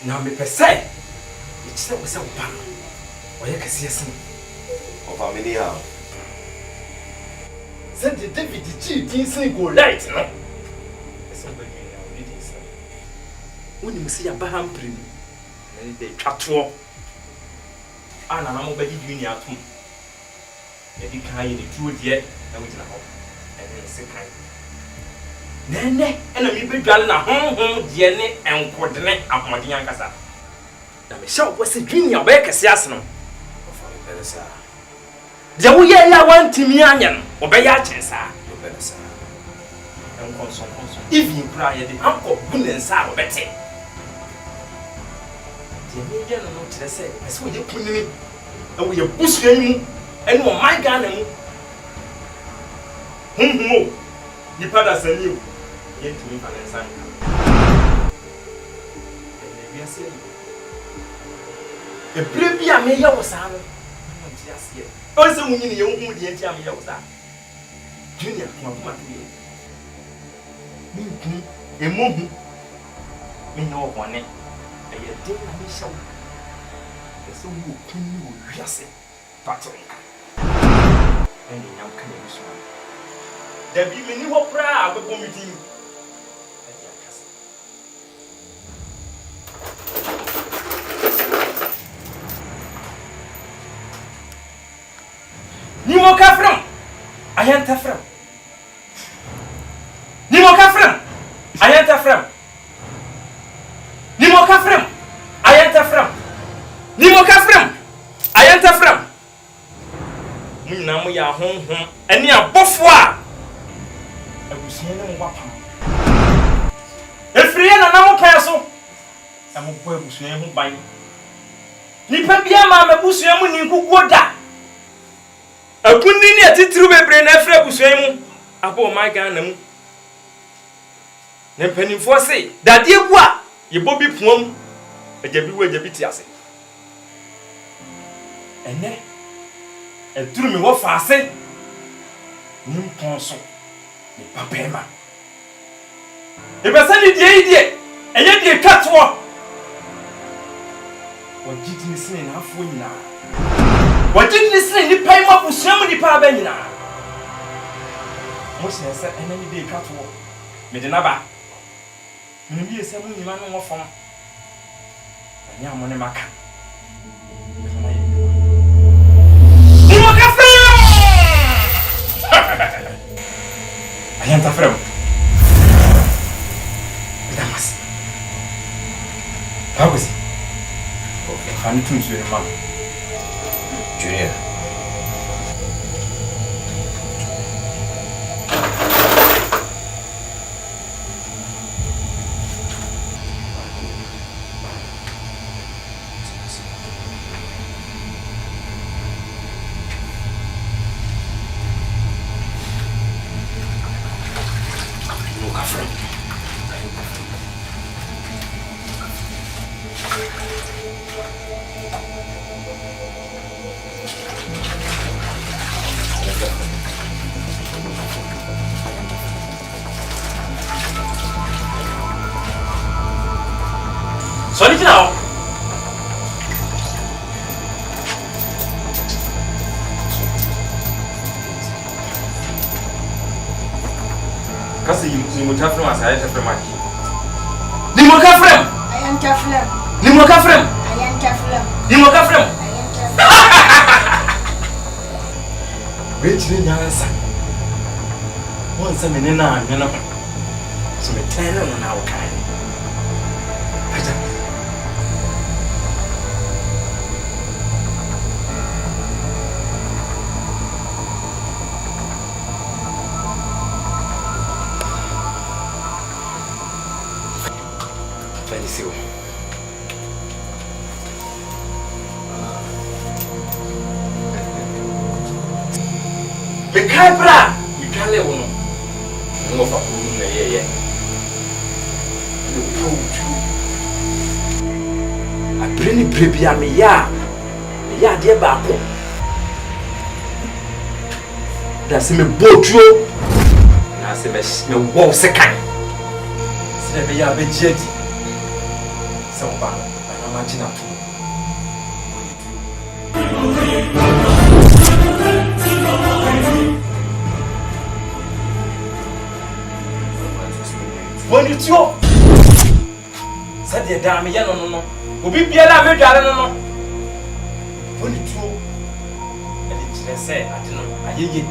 Now me per se. It's not so bad. Why you can see us? Ofa me ni ha. Send the David the chief thing go light no. Somebody now read this. When you see a baham prim, then they chatwo. Ana na mo bedi dwini atom. E di kan ye tuo de na wo tina ho. E de se kan. Nene ena mi bedwale na honhom de ne enkodene ahoden ankasa. Na me sha wo se dwini a ba kese ase no. Ofo me pele sa. De wo ye ya wantimi anyen obeya chensa obelesa en konson even kura ye de anko bunensa obete de me ye no tere se ese wo ye kunini e wo ye busuan mu ene o man Ghana mu hunhu ni pada sani o ye ntumi fa nensa nka e bia se e bia me ye wo sa no ti ase onse munyi ne yehu de enti am ye wo sa junior kuma tuye mi emohu mi no hone e ye de na mi shaw e so wo kunu wo wiase patronka en nyam kan e so da bi me ni ho pra abebo mi din e ya kasa ni mo ka from ayanta frem. Nimoka frem. Ayanta frem. Nimoka frem. Ayanta frem. Nimoka frem. Ayanta frem. Munna mu ya honhom ene abofo a abusuye ne mo pam. Efriye na mo kan so. Amo bo abusuye ho ban. Nipa bia ma abusuye mu ni nkukuo da. Akundi ni atitru bebre na afra abusuye mu. Abo my God na mu. Ne mpanimfo se dade egu a ye bobi puam ajabi wo ajabi ti ase. Ene eturu mi wo faase nim ponso ni papema. Ebesa ni die idie enye die katwo. Wajiti ni sine na afo nyina. Wajiti ni sine ni paima busuamu ni pa ba nyina. Mo se ese ene ni die katwo. Me de na ba. Mimi ese mu nyima no fam. Anya mo ne maka. Ayanta frem. Damas. Pausa. Okay, fani tunzu ni mama. Junior. Sorry now. Kasi you must have from us. I have from Maki. Nimoka frem. I am Taflem. Nimoka frem. I am Taflem. Nimoka frem. I am Taflem. Wait till you answer. Once a minute now, you know. So me tell on our kind. Felicio. Me kai bra, me kai le wono. Ngo fa ku na ye. Abreni brebia me ya de ba ko. Da se me botuo. Na se me wo se kan. Se me ya be jedi. Samba, na machina tu. When you tio. Said the dame ya no. Obi biala me dware no. When you tio. E di kire se ade no ayeye.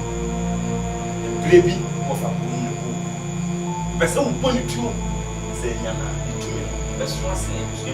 E brebi of a bonu. Bese wo bonu tio. Se nya na itumi. Bese wo ase e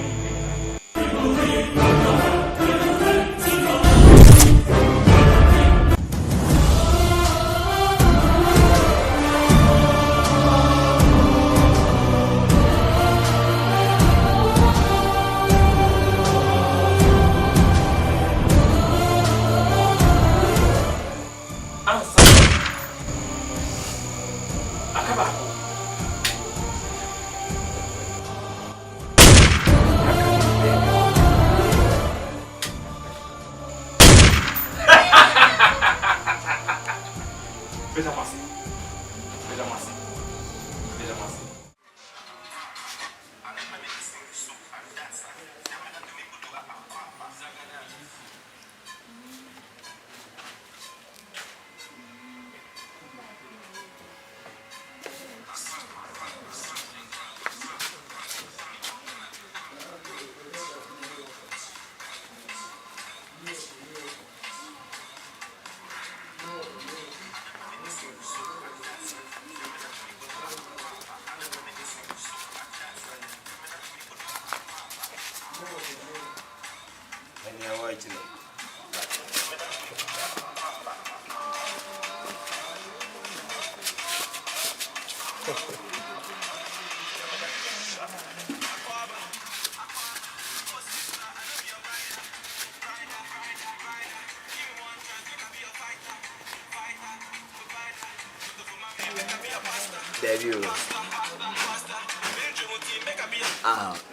Debut.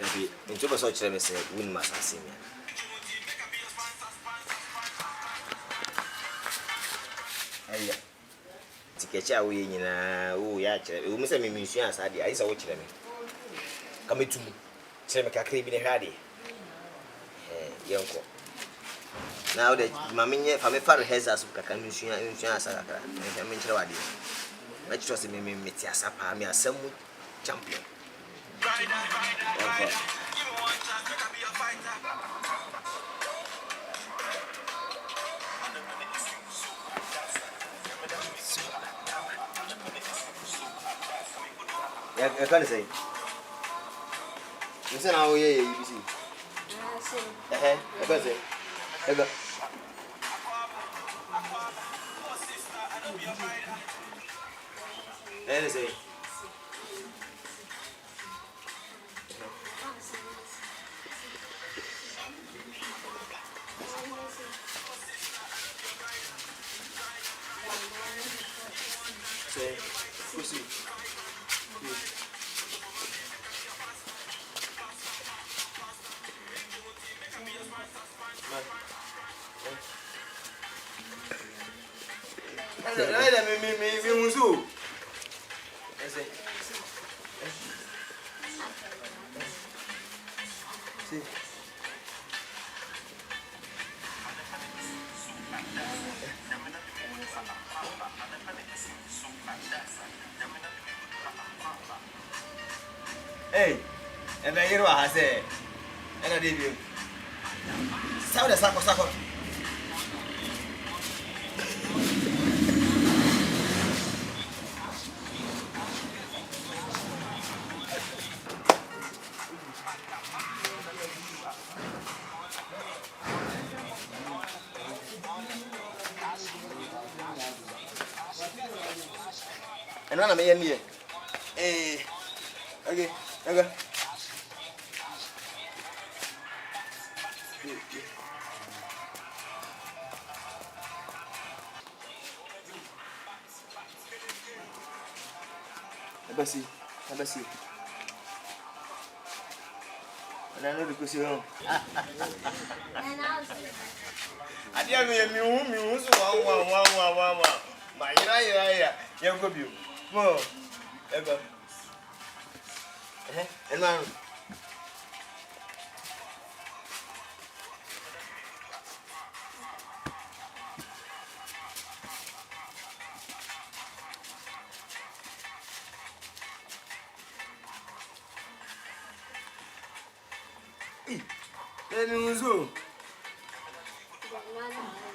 Maybe into the social media, win must have seen me. Hey, to catch our way in we must have musicians. I saw what you mean. Come to say, make a crib in a hardy. Young. Now that Mammy, from a far has us, can musicians, I mean, let's trust me, Mitiasapa, me a some champion. I can't say. Listen, how you see. I can't say. I got. Say. Pussy. Hey, and I hear what I say. And I did you. Sound a saco. And one of me in here. Hey, okay. Have a seat. And I know the question. I dare me, one. My yeah, young of you. More. Ever. And man.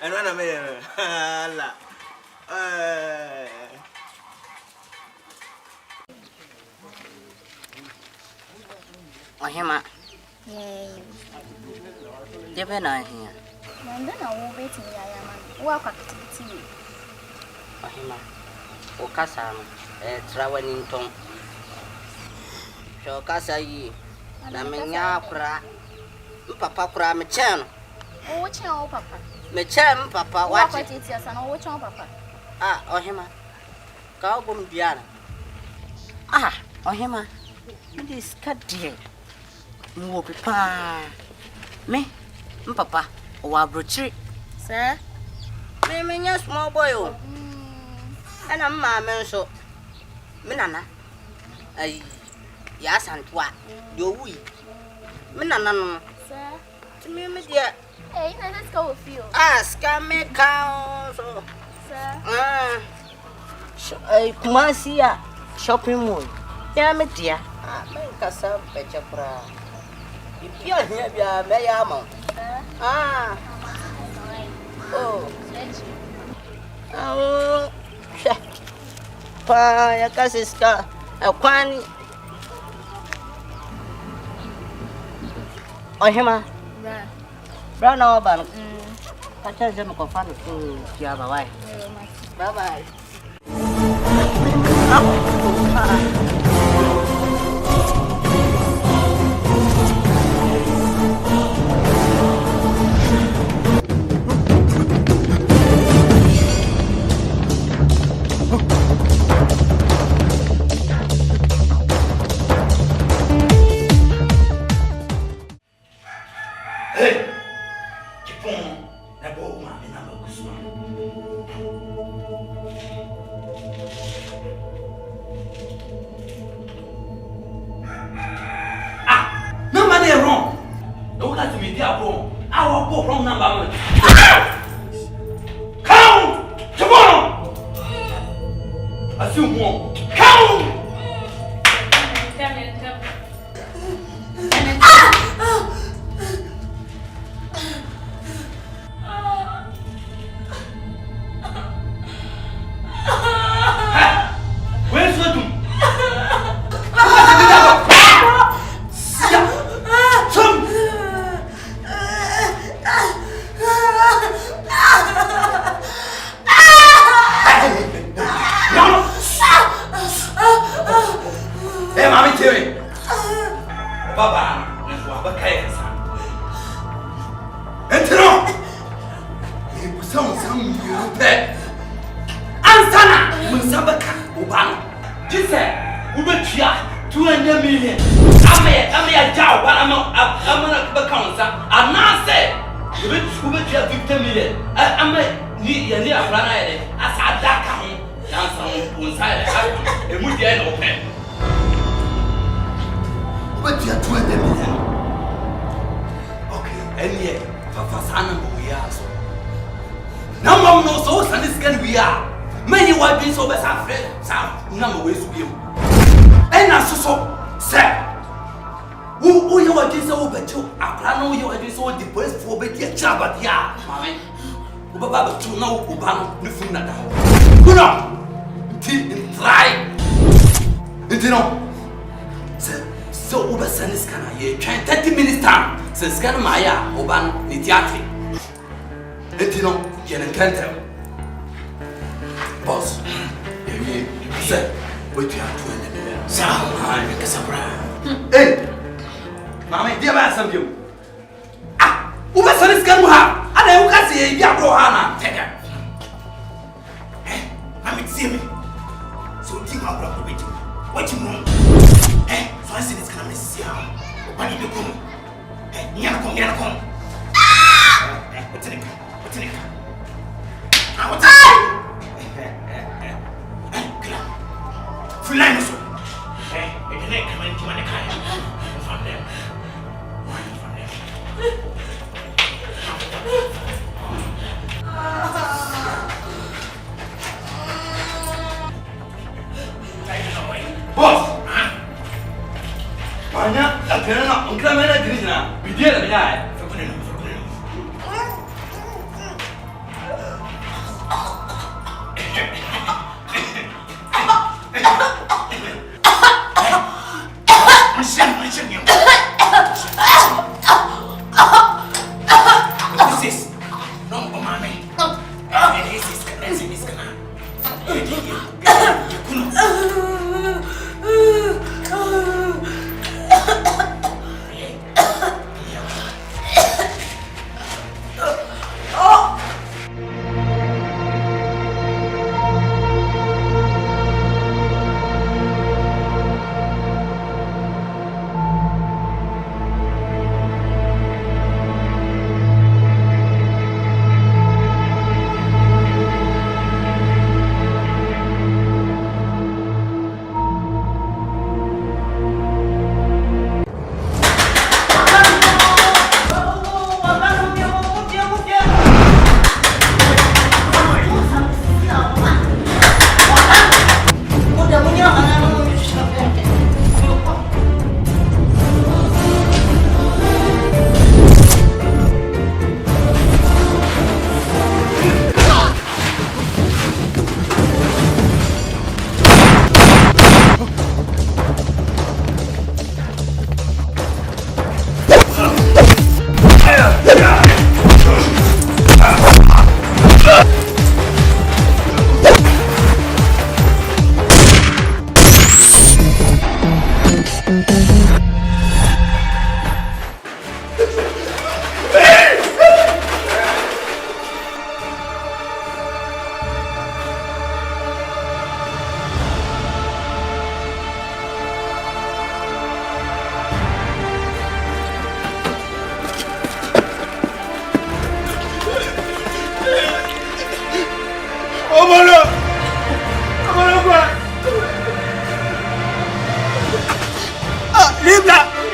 And one of me, Ohima. Debe na here. Nanda na wo beti ya ya man. Wo akakiti. Ohima. O kasa no trawani nton. So kasa yi na menya kura. Papa kura me chen. O chen o papa. Me chen papa wa kwati ti asa no wo chen o papa. Ohima. Ka ogum biara. Ohima. Me skadie. Mo papa. Me papa wa brochiri. Sir. Me nya small boy o. Ana mama me so. Me nana. Ai ya santwa. Do wi. Me nana no. Sir. Me dia. Hey, let's go with you. Ska me ka so. Sir. Kumasi ya shopping mall. Ya me dia. Me kasa pecha pra. Ipia hia bia me ya ma. Pa ya kasiska kwani. Ohima. Bra na ba. Kacha je mo ko fa no kia bye bye. Bye bye.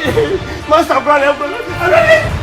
Master brother, I'm ready.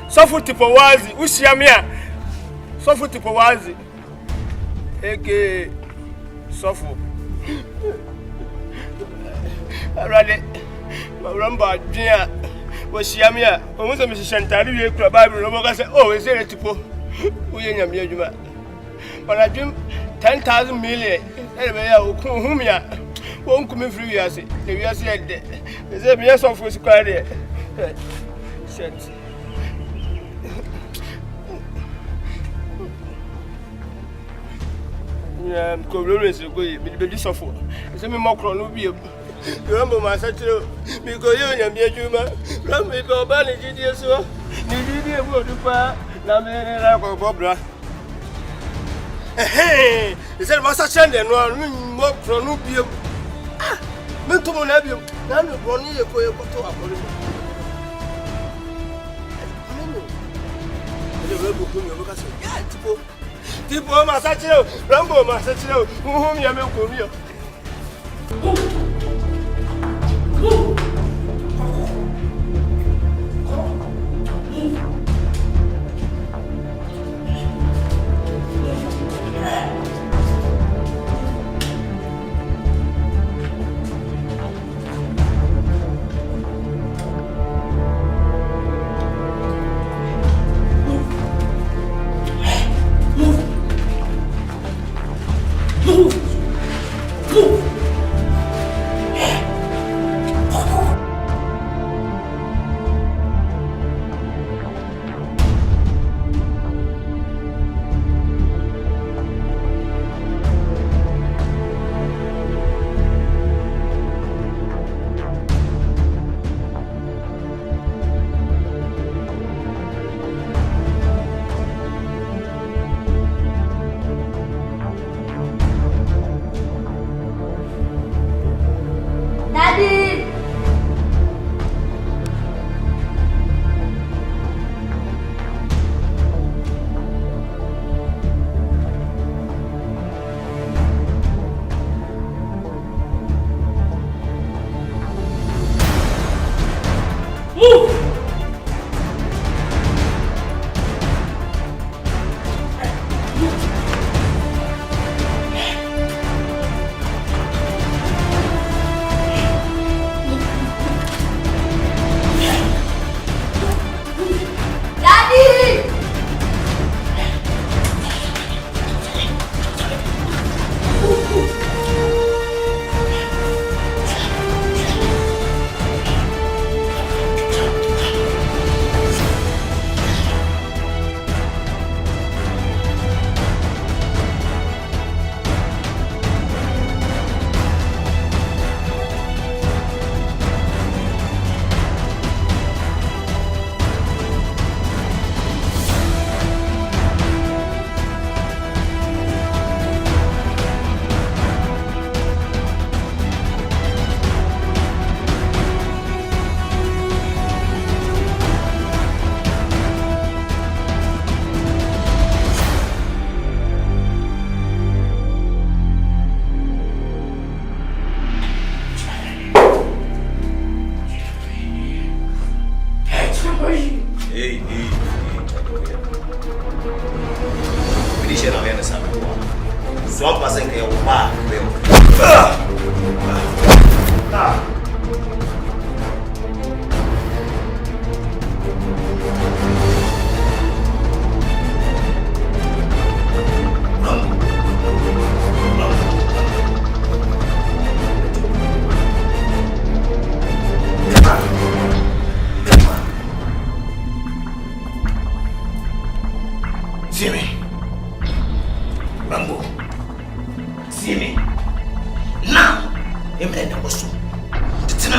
Suffer tipo wazi, usiamia. Suffer tipo wazi. Eke suffer. Arade. Maramba dia. Usiamia. Omuza mishantari ye kura Bible no boga say, "Oh, ese tipo. Uye nyamia adwuma." Bana dwum 10,000 million. Ebe ya okunhumia. Won come free wiase. The wiase de. Ese me suffer sikwa de. Shit. Lawrence go me be suffer. Say me mokro no be. Rambo ma satiro. Me go yo nya me adwuma. Rambo go ba ni gidie so. Ni gidie bu odupa na me ra ko bobra. Say ma satire no me mokro no be. Ah, me to mo na be. Na me bro ni ye ko to akori. Tipo masachiro, Rambo masachiro, ya me comio.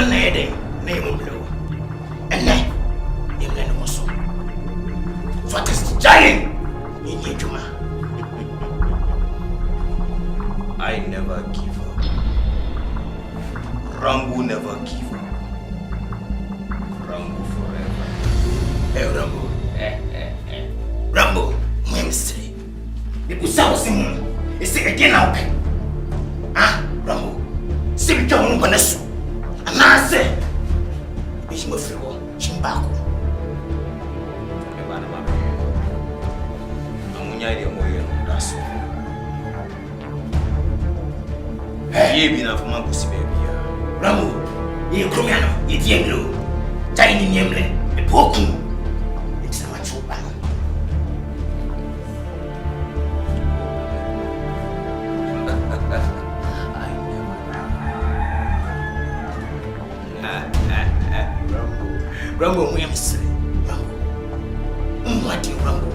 na ede na emumlo ene emle no so so this giant in Juma. I never give up. Rambo never give up. Rambo forever. Hey Rambo. Rambo, my say. You saw him. It's again now. Ah, Rambo. See me come on this. And I say, it's my free one. Chimbako. I'm going to that's all. Ye be na for my pussy baby. Rambo, ye Krumiano, ye Diemlo, Tiny Yemle, a poku. It's not much open. Rambo, we am silly. Rambo, what do you Rambo?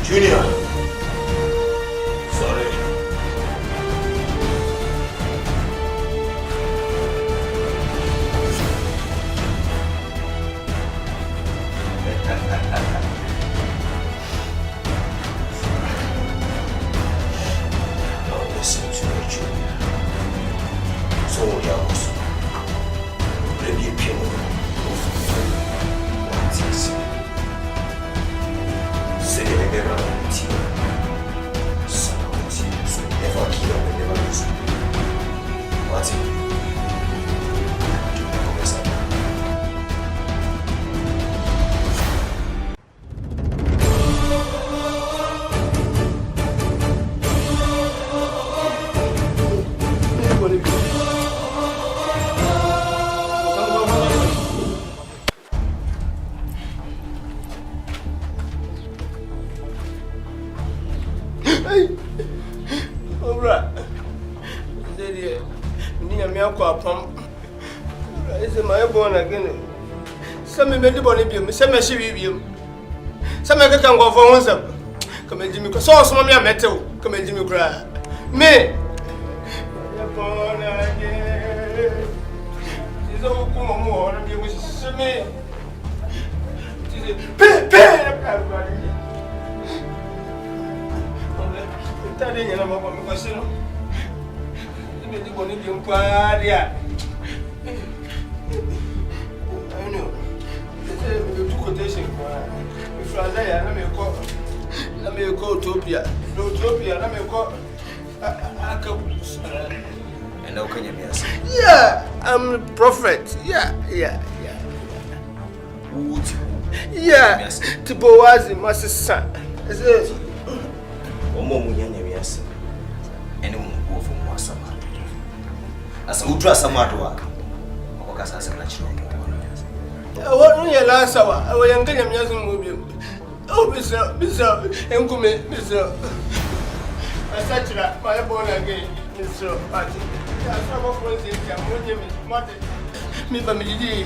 Junior. Sorry. Now listen to me, Junior. So yours. Maybe a piano. What is it? Say they never want you. So never kill them, never lose. What's it? Some she review. Some can go for once. Come and Jimmy, so some of me are metal. Come and Jimmy cry. Me. She's all come more and you wish me. Telling you about my question. You want to be inquired. I know. Quotation. If I let me go Utopia. Utopia, let me go. And how can you be? Yeah, I'm a prophet. Yeah. Yeah, to Boaz, my son. Is it? Anyone go from Wasama. As a Udra Samadua, or Casas and Natural. What your last hour? I will engage him using movie. Oh, Mr. and come, Mr. I said that my born again, Mr. Party. I'm going to me, but me,